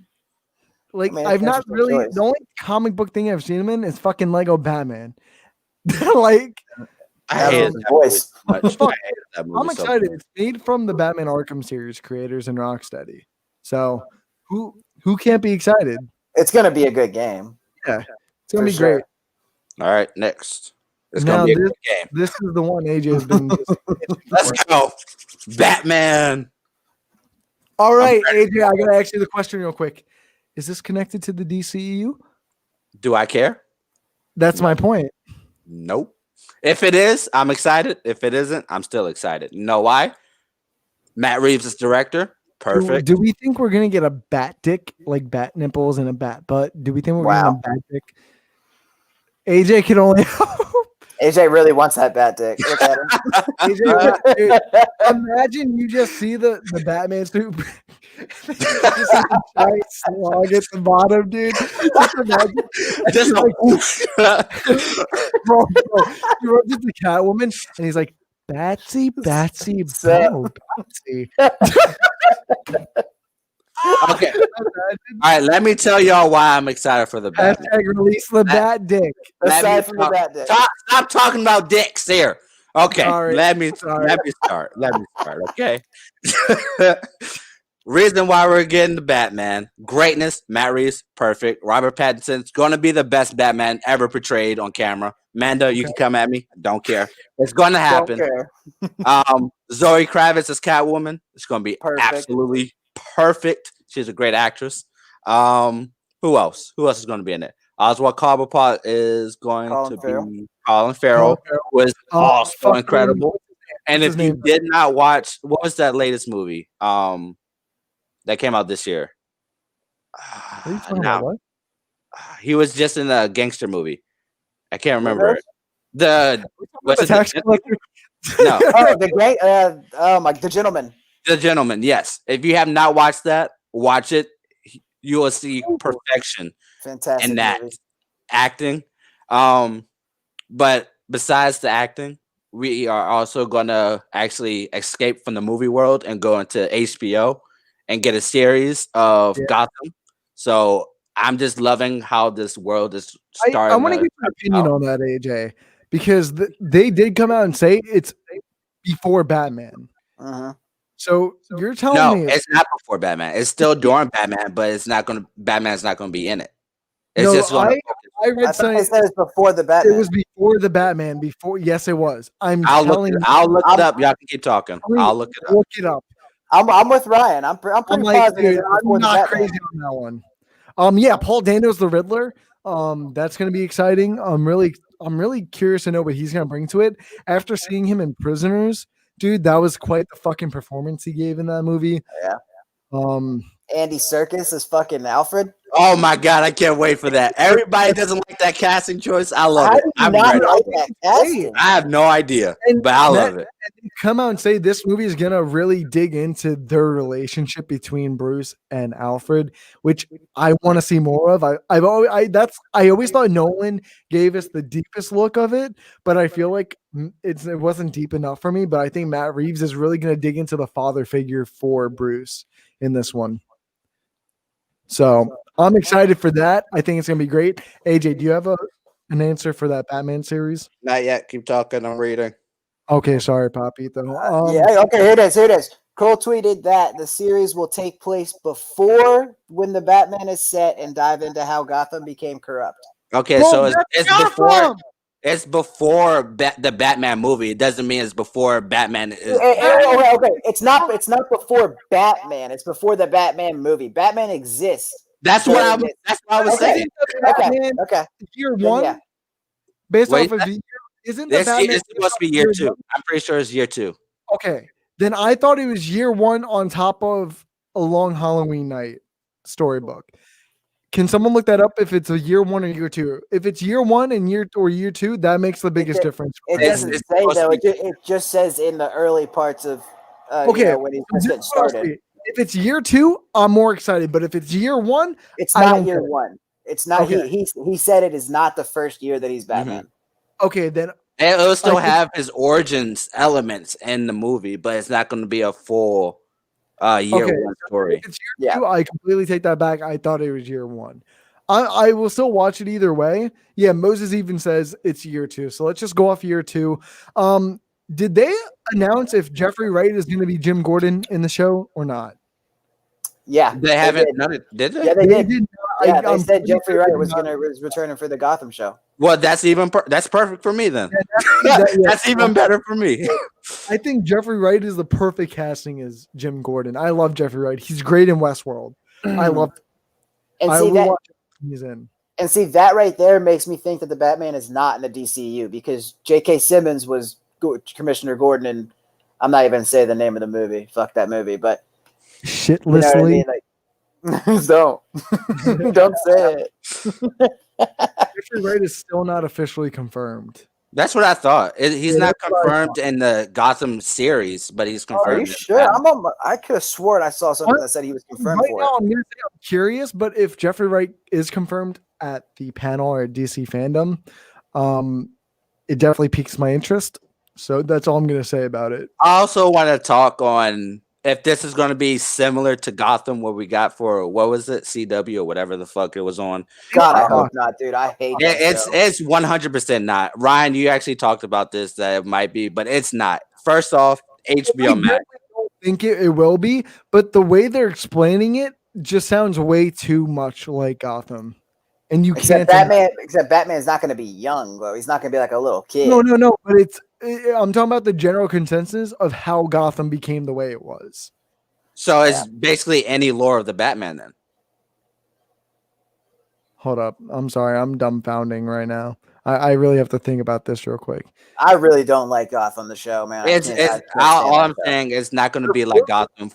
Like, I've not really. The only comic book thing I've seen him in is fucking Lego Batman. Like, I hate that voice. I'm excited. It's made from the Batman Arkham series creators and Rocksteady. So who can't be excited? It's gonna be a good game. Yeah, it's gonna be great. All right, next. It's gonna be a good game. This is the one AJ has been. Let's go, Batman. All right, AJ, I gotta ask you the question real quick. Is this connected to the DCEU? Do I care? That's my point. Nope. If it is, I'm excited. If it isn't, I'm still excited. You know why? Matt Reeves is director. Perfect. Do we think we're gonna get a bat dick, like bat nipples and a bat butt? Do we think we're gonna get a bat dick? AJ can only hope. AJ really wants that bat dick. Look at him. AJ, imagine you just see the Batman suit Just like a giant slog at the bottom, dude. Just imagine, Just like, whoosh. bro, he runs into Catwoman, and he's like, Batsy, So- Batsy. Okay. All right, let me tell y'all why I'm excited for the Batman. Hashtag release the bat dick. Let me Aside from the talk- bat dick. Stop talking about dicks here. Okay, Sorry. let me start. Okay. Reason why we're getting the Batman: greatness. Matt Reeves, perfect. Robert Pattinson's going to be the best Batman ever portrayed on camera. Manda, you can come at me. Don't care. It's going to happen. Don't care. Zoe Kravitz as Catwoman. It's going to be Perfect. absolutely perfect. She's a great actress. Who else? Who else is going to be in it? Oswald Cobblepot is going Colin to Farrell. be Colin Farrell, who is also fucking- incredible. And what's if his you name? did not watch, what was that latest movie? That came out this year. What are you talking Now, about? What? he was just in a gangster movie. I can't remember What? it. The what's The it? tax collector? No, Oh, the great. The gentleman. The Gentleman. Yes. If you have not watched that, watch it. You will see perfection Fantastic in that movie. acting. But besides the acting, we are also gonna actually escape from the movie world and go into HBO and get a series of Gotham. So I'm just loving how this world is starting. I want to get your opinion on that, AJ, because they did come out and say it's before Batman. Uh-huh. So you're telling No, me it's not before Batman. It's still during Batman, but it's not gonna. Batman's not gonna be in it. It's No, just gonna. I read I thought something. they said it's before the It Batman. was before the Batman. Before, yes, it was. I'll look it up. Y'all can keep talking. I'll look it up. Look it up. I'm with Ryan. I'm pretty I'm like, positive dude, it's I'm before the not Batman. crazy on that one. Yeah, Paul Dano's the Riddler. That's gonna be exciting. I'm really curious to know what he's gonna bring to it. After seeing him in Prisoners, dude, that was quite the fucking performance he gave in that movie. Yeah. Um, Andy Serkis is fucking Alfred. Oh my god, I can't wait for that. Everybody doesn't like that casting choice. I love How it. do you I'm not ready. like that casting? I have no idea, And but I love Matt- it. come out and say this movie is gonna really dig into their relationship between Bruce and Alfred, which I want to see more of. I always thought Nolan gave us the deepest look of it, but I feel like it wasn't deep enough for me. But I think Matt Reeves is really gonna dig into the father figure for Bruce in this one. So I'm excited for that. I think it's gonna be great. AJ, do you have an answer for that Batman series? Not yet. Keep talking. I'm reading. Okay, sorry, Papito. Yeah, okay, here it is. Cole tweeted that the series will take place before when the Batman is set and dive into how Gotham became corrupt. Okay, Bro, so that's it's Gotham! before. It's before the Batman movie. It doesn't mean it's before Batman is. Okay. It's not before Batman. It's before the Batman movie. Batman exists. That's what I was Okay. saying. Okay. Year Then, one, yeah. based Wait, off of the isn't the It's Batman supposed to be year 2. I'm pretty sure it's year 2. Okay, then I thought it was year one on top of a Long Halloween Night storybook. Can someone look that up if it's a year one or year two? If it's year one and year two, that makes the biggest difference. It It's- doesn't it's say supposed to though. be- It just says in the early parts of Okay, when he's so just this getting is what I'll started. say. If it's year two, I'm more excited. But if it's year one, It's I not don't year care. one. It's not. Okay. He said it is not the first year that he's Batman. okay, then And it'll still I think- have his origins elements in the movie, but it's not going to be a full year Okay, one story. if it's year Yeah. two, I completely take that back. I thought it was year one. I will still watch it either way. Yeah, Moses even says it's year two. So let's just go off year two. Did they announce if Jeffrey Wright is going to be Jim Gordon in the show or not? Yeah, They haven't did. done it, did they? Yeah, they did. did. Yeah, they I'm said pretty Jeffrey sure Wright they was did not. was returning for the Gotham show. Well, that's that's perfect for me then. Yeah, That's even better for me. I think Jeffrey Wright is the perfect casting as Jim Gordon. I love Jeffrey Wright. He's great in Westworld. I love. And I see will that. watch it. He's in. And see that right there makes me think that the Batman is not in the DCU because J.K. Simmons was Commissioner Gordon, and I'm not even saying the name of the movie. Fuck that movie, but Shitlessly. you know what I mean? Like, don't say it. Jeffrey Wright is still not officially confirmed. That's what I thought. He's Yeah, not that's what I confirmed in the Gotham series, but he's Are confirmed. you sure? I could have sworn I saw something that said he was confirmed Right for now, it. I'm gonna say I'm curious, but if Jeffrey Wright is confirmed at the panel or at DC Fandom, it definitely piques my interest. So that's all I'm gonna say about it. I also want to talk on if this is going to be similar to Gotham, what we got for what was it, CW or whatever the fuck it was on. God, I hope not, dude. I hate that show. It's 100% not. Ryan, you actually talked about this that it might be, but it's not. First off, HBO Max. I don't think it will be, but the way they're explaining it just sounds way too much like Gotham. And you Except can't. Batman's not going to be young, though. He's not going to be like a little kid. No. But I'm talking about the general consensus of how Gotham became the way it was. So it's basically any lore of the Batman then. Hold up. I'm sorry. I'm dumbfounding right now. I really have to think about this real quick. I really don't like Gotham, the show, man. All I'm saying is not going to be like Gotham.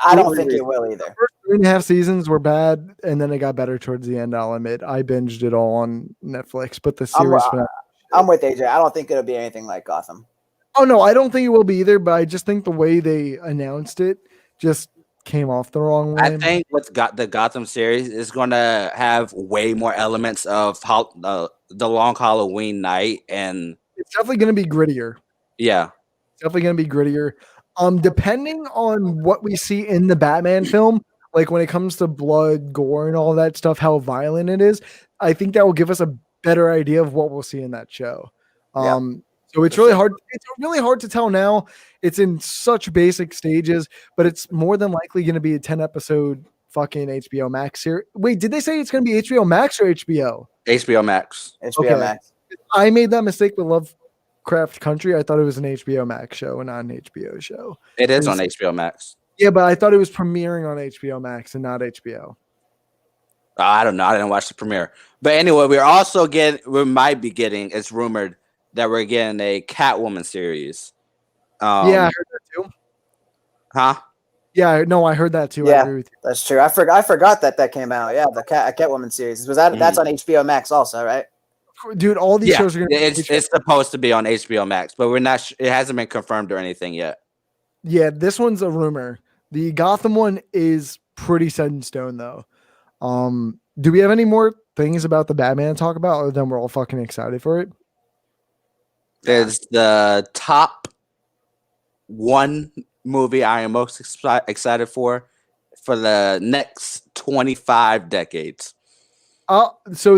I don't think it will either. The first 3.5 seasons were bad, and then it got better towards the end, I'll admit. I binged it all on Netflix, but the series... I'm with AJ. I don't think it'll be anything like Gotham. Oh, no, I don't think it will be either, but I just think the way they announced it just came off the wrong way. I think the Gotham series is going to have way more elements of the long Halloween night, and it's definitely going to be grittier. Yeah, it's definitely going to be grittier. Depending on what we see in the Batman film, like when it comes to blood, gore, and all that stuff, how violent it is, I think that will give us a better idea of what we'll see in that show. So it's really hard. It's really hard to tell now. It's in such basic stages, but it's more than likely going to be a 10-episode fucking HBO Max series. Wait, did they say it's going to be HBO Max or HBO? HBO Max. HBO Max. I made that mistake with Lovecraft Country. I thought it was an HBO Max show and not an HBO show. It is on HBO Max. Yeah, but I thought it was premiering on HBO Max and not HBO. I don't know. I didn't watch the premiere. But anyway, we might be getting, it's rumored that we're getting a Catwoman series. Yeah, I heard that too. Huh? Yeah, no, I heard that too. Yeah, I agree with you. That's true. I forgot that came out. Yeah, the Catwoman series. That's on HBO Max also, right? Dude, all these shows are going to be it's supposed to be on HBO Max, but we're not it hasn't been confirmed or anything yet. Yeah, this one's a rumor. The Gotham one is pretty set in stone though. Do we have any more things about the Batman to talk about other than we're all fucking excited for it? It's the top one movie I am most excited for the next 25 decades. So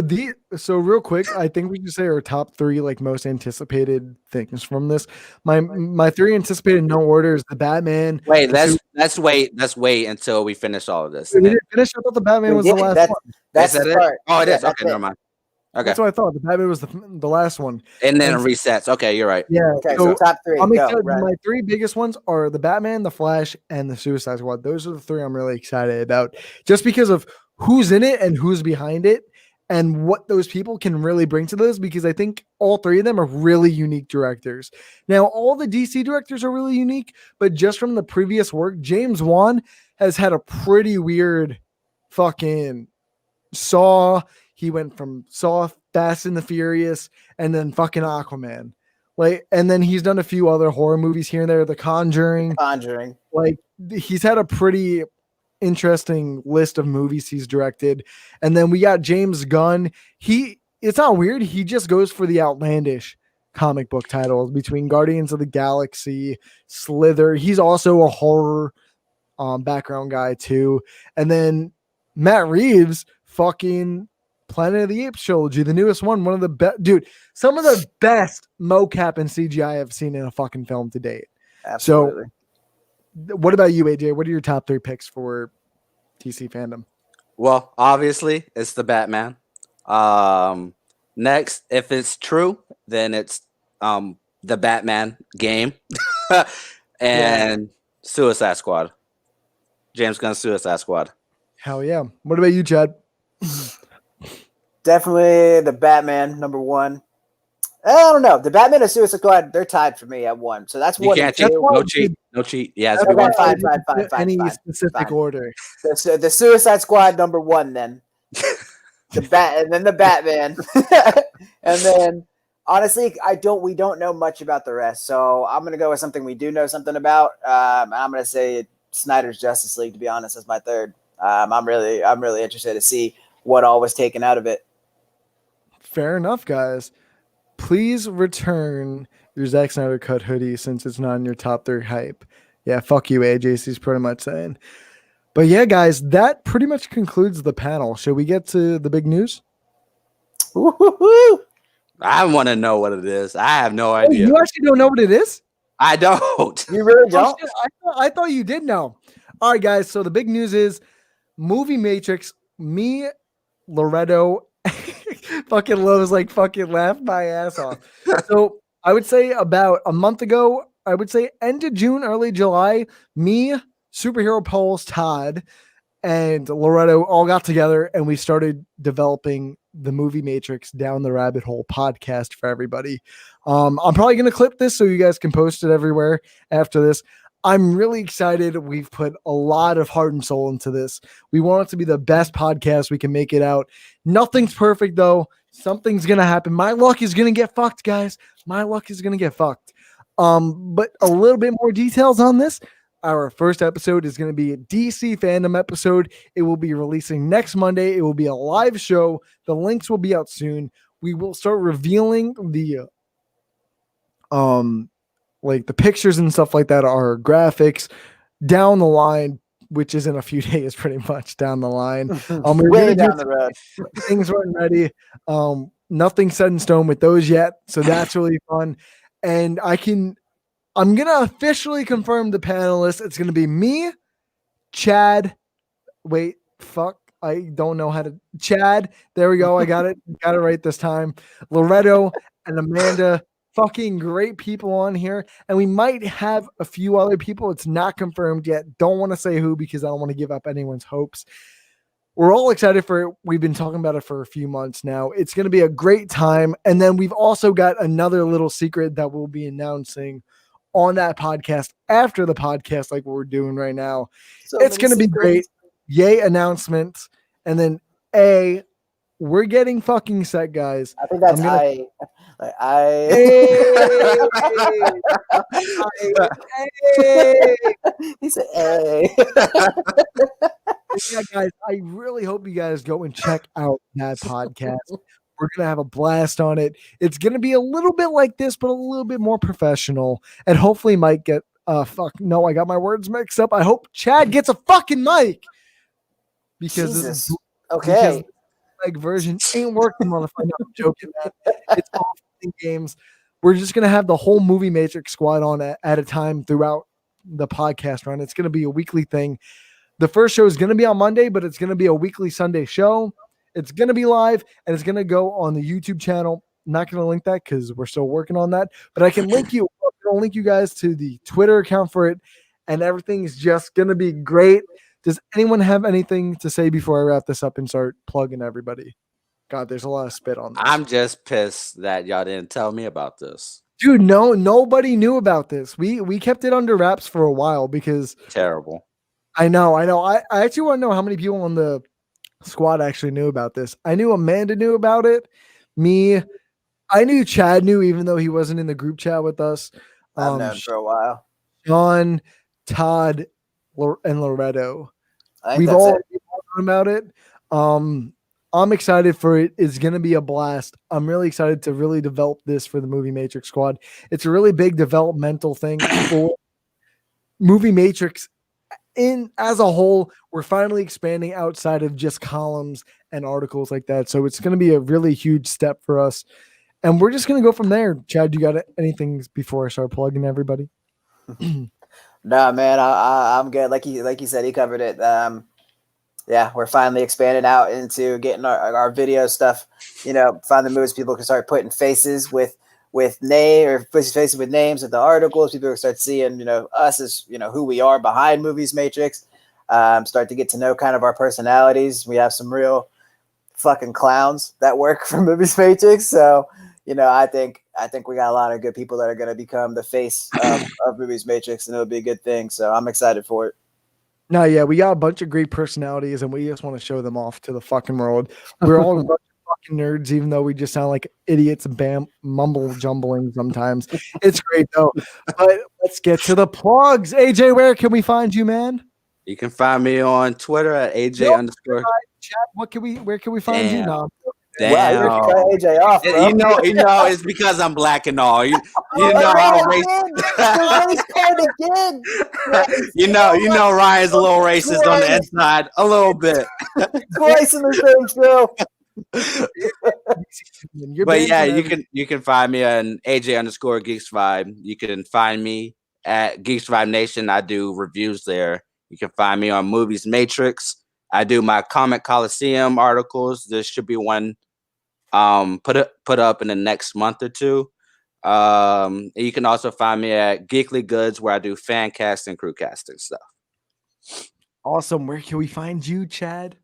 real quick, I think we should say our top 3 like most anticipated things from this. My 3 anticipated in no order is the Batman. Wait, let's wait until we finish all of this. We didn't finish. I thought the Batman was the last one. That's the part. Oh, it is. Okay, never mind. Okay, that's what I thought. The Batman was the last one, and then it resets. Okay, you're right. Yeah. Okay, so top 3. I'm excited. My 3 biggest ones are the Batman, the Flash, and the Suicide Squad. Those are the 3 I'm really excited about, just because of who's in it and who's behind it, and what those people can really bring to those. Because I think all 3 of them are really unique directors. Now, all the DC directors are really unique, but just from the previous work, James Wan has had a pretty weird fucking Saw. He went from Saw, Fast and the Furious, and then fucking Aquaman. Like, and then he's done a few other horror movies here and there. The Conjuring. Like, he's had a pretty interesting list of movies he's directed. And then we got James Gunn. It's not weird. He just goes for the outlandish comic book titles between Guardians of the Galaxy, Slither. He's also a horror background guy too. And then Matt Reeves, fucking Planet of the Apes trilogy, the newest one, one of the best, dude, some of the best mocap and CGI I've seen in a fucking film to date. Absolutely. So what about you, AJ? What are your top 3 picks for DC Fandom? Well, obviously it's the Batman. Next, if it's true, then it's the Batman game and Suicide Squad. James Gunn's Suicide Squad. Hell yeah. What about you, Chad? Definitely the Batman, number 1. I don't know. The Batman and Suicide Squad, they're tied for me at 1. So that's 1. You can't cheat. No cheat. Yeah, it's fine. Any specific order. The Suicide Squad, number 1, then. And then the Batman. And then Honestly, we don't know much about the rest, so I'm gonna go with something we do know something about. I'm gonna say Snyder's Justice League. To be honest, as my third. I'm really interested to see what all was taken out of it. Fair enough, guys. Please return your Zack Snyder cut hoodie since it's not in your top 3 hype. Yeah, fuck you, AJC's pretty much saying. But yeah, guys, that pretty much concludes the panel. Should we get to the big news? Woo-hoo-hoo. I want to know what it is. I have no Oh, idea. you actually don't know what it is? I don't. You really Oh, don't? shit, I thought you did know. All right, guys. So the big news is Movie Matrix. Me, Loretto, fucking Lowe's like fucking laughed my ass off. So I would say about a month ago, I would say end of June, early July, me, Superhero Pulse, Todd, and Loretto all got together and we started developing the Movie Matrix Down the Rabbit Hole podcast for everybody. I'm probably going to clip this so you guys can post it everywhere after this. I'm really excited. We've put a lot of heart and soul into this. We want it to be the best podcast we can make it out. Nothing's perfect, though. Something's going to happen. My luck is going to get fucked, guys. My luck is going to get fucked. But a little bit more details on this. Our first episode is going to be a DC Fandom episode. It will be releasing next Monday. It will be a live show. The links will be out soon. We will start revealing the like the pictures and stuff like that, our graphics down the line, which is in a few days, pretty much down the line. We're Way down the road. Things weren't ready. Nothing set in stone with those yet. So that's really fun. And I'm going to officially confirm the panelists. It's going to be me, Chad. Wait, fuck. I don't know how to. Chad. There we go. I got it. Got it right this time. Loretto and Amanda. Fucking great people on here. And we might have a few other people. It's not confirmed yet. Don't want to say who because I don't want to give up anyone's hopes. We're all excited for it. We've been talking about it for a few months now. It's going to be a great time. And then we've also got another little secret that we'll be announcing on that podcast after the podcast, like what we're doing right now. So it's going to be great. Yay announcements. And then we're getting fucking set, guys. I think that's Hey, He said, "Hey." Yeah, guys, I really hope you guys go and check out that podcast. We're going to have a blast on it. It's going to be a little bit like this, but a little bit more professional. And hopefully might get I got my words mixed up. I hope Chad gets a fucking mic. Because Jesus. this is Okay. like version ain't working, motherfucker. I'm joking, man. It's all games. We're just gonna have the whole Movie Matrix squad on at a time throughout the podcast run. It's gonna be a weekly thing. The first show is gonna be on Monday, but it's gonna be a weekly Sunday show. It's gonna be live and it's gonna go on the YouTube channel. I'm not gonna link that because we're still working on that, but I can link you. I'll link you guys to the Twitter account for it, and everything is just gonna be great. Does anyone have anything to say before I wrap this up and start plugging everybody? God, there's a lot of spit on this. I'm just pissed that y'all didn't tell me about this. Dude, nobody knew about this. We kept it under wraps for a while because Terrible. I know. I actually want to know how many people on the squad actually knew about this. I knew Amanda knew about it. I knew Chad knew, even though he wasn't in the group chat with us. I've known for a while. Sean, Todd, and Loretto. We've all known about it. I'm excited for it. It's going to be a blast. I'm really excited to really develop this for the Movie Matrix squad. It's a really big developmental thing for Movie Matrix as a whole. We're finally expanding outside of just columns and articles like that. So it's going to be a really huge step for us. And we're just going to go from there. Chad, you got anything before I start plugging everybody? No, man, I'm good. Like you said, he covered it. Yeah, we're finally expanding out into getting our video stuff. Find the movies people can start putting faces with faces with names of the articles. People can start seeing us as who we are behind Movies Matrix. Start to get to know kind of our personalities. We have some real fucking clowns that work for Movies Matrix. So I think we got a lot of good people that are going to become the face of Movies Matrix, and it'll be a good thing. So I'm excited for it. No, yeah, we got a bunch of great personalities, and we just want to show them off to the fucking world. We're all fucking nerds, even though we just sound like idiots and mumble jumbling sometimes. It's great though. But let's get to the plugs. AJ, where can we find you, man? You can find me on Twitter at AJ_. Chat. Where can we find you? No. Damn. Wow, you're cut AJ off, bro. You know, it's because I'm black and all. You know how you know Ryan's a little racist on the inside, a little bit. Twice in the same show. But yeah, you can find me on AJ_Geeks5. You can find me at Geeks5 Nation. I do reviews there. You can find me on Movies Matrix. I do my Comic Coliseum articles. There should be one put up in the next month or two. You can also find me at Geekly Goods, where I do fan cast and crew casting stuff. Awesome. Where can we find you, Chad?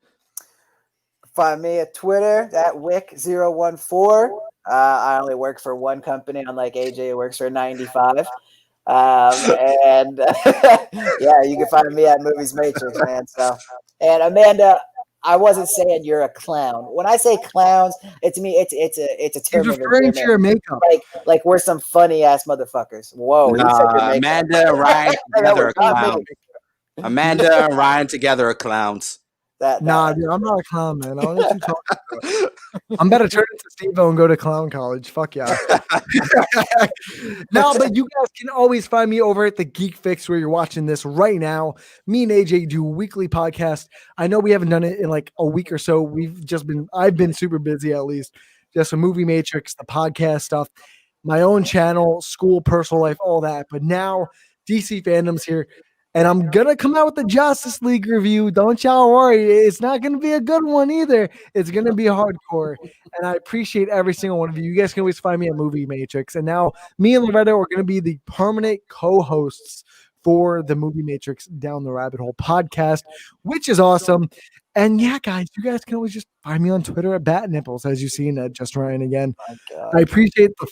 Find me at Twitter at Wick014. I only work for one company, unlike AJ, who works for 95. And yeah, you can find me at Movies Matrix, man. So, and Amanda, I wasn't saying you're a clown. When I say clowns, it's a term. You're referring to your makeup. Like we're some funny ass motherfuckers. Whoa, Amanda and Ryan together are clowns. Amanda and Ryan together are clowns. Nah, dude, I'm not a clown, man. I don't know what you're talking about. I'm about to turn into Steve-O and go to clown college. Fuck yeah. No, but you guys can always find me over at the Geek Fix, where you're watching this right now. Me and AJ do a weekly podcast. I know we haven't done it in like a week or so. I've been super busy, at least. Just a Movie Matrix, the podcast stuff, my own channel, school, personal life, all that. But now DC Fandom's here. And I'm going to come out with the Justice League review. Don't y'all worry. It's not going to be a good one either. It's going to be hardcore. And I appreciate every single one of you. You guys can always find me at Movie Matrix. And now me and Loretto are going to be the permanent co-hosts for the Movie Matrix Down the Rabbit Hole podcast, which is awesome. And yeah, guys, you guys can always just find me on Twitter at Bat Nipples, as you see in Just Ryan again. I appreciate the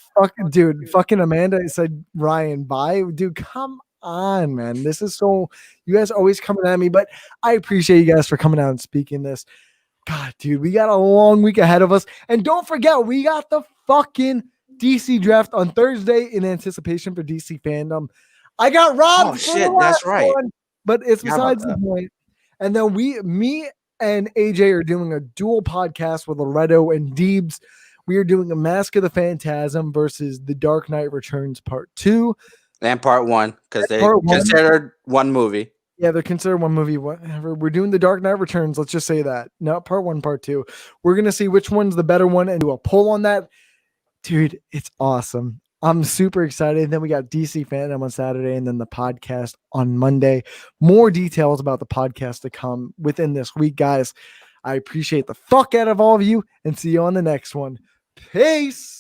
fucking Amanda said Ryan, bye. Dude, come on, man. This is so, you guys always coming at me, but I appreciate you guys for coming out and speaking this. God, dude, we got a long week ahead of us. And don't forget, we got the fucking DC draft on Thursday in anticipation for DC Fandom. I got robbed. Oh shit, that's right. But it's besides the point. And then me and AJ are doing a dual podcast with Loretto and Deebs. We are doing a Mask of the Phantasm versus The Dark Knight Returns Part 2. And Part 1, because they considered one movie. Yeah, they're considered one movie. Whatever. We're doing The Dark Knight Returns. Let's just say that. Not Part 1, Part 2. We're going to see which one's the better one and do a poll on that. Dude, it's awesome. I'm super excited. And then we got DC Fandom on Saturday and then the podcast on Monday. More details about the podcast to come within this week, guys. I appreciate the fuck out of all of you and see you on the next one. Peace.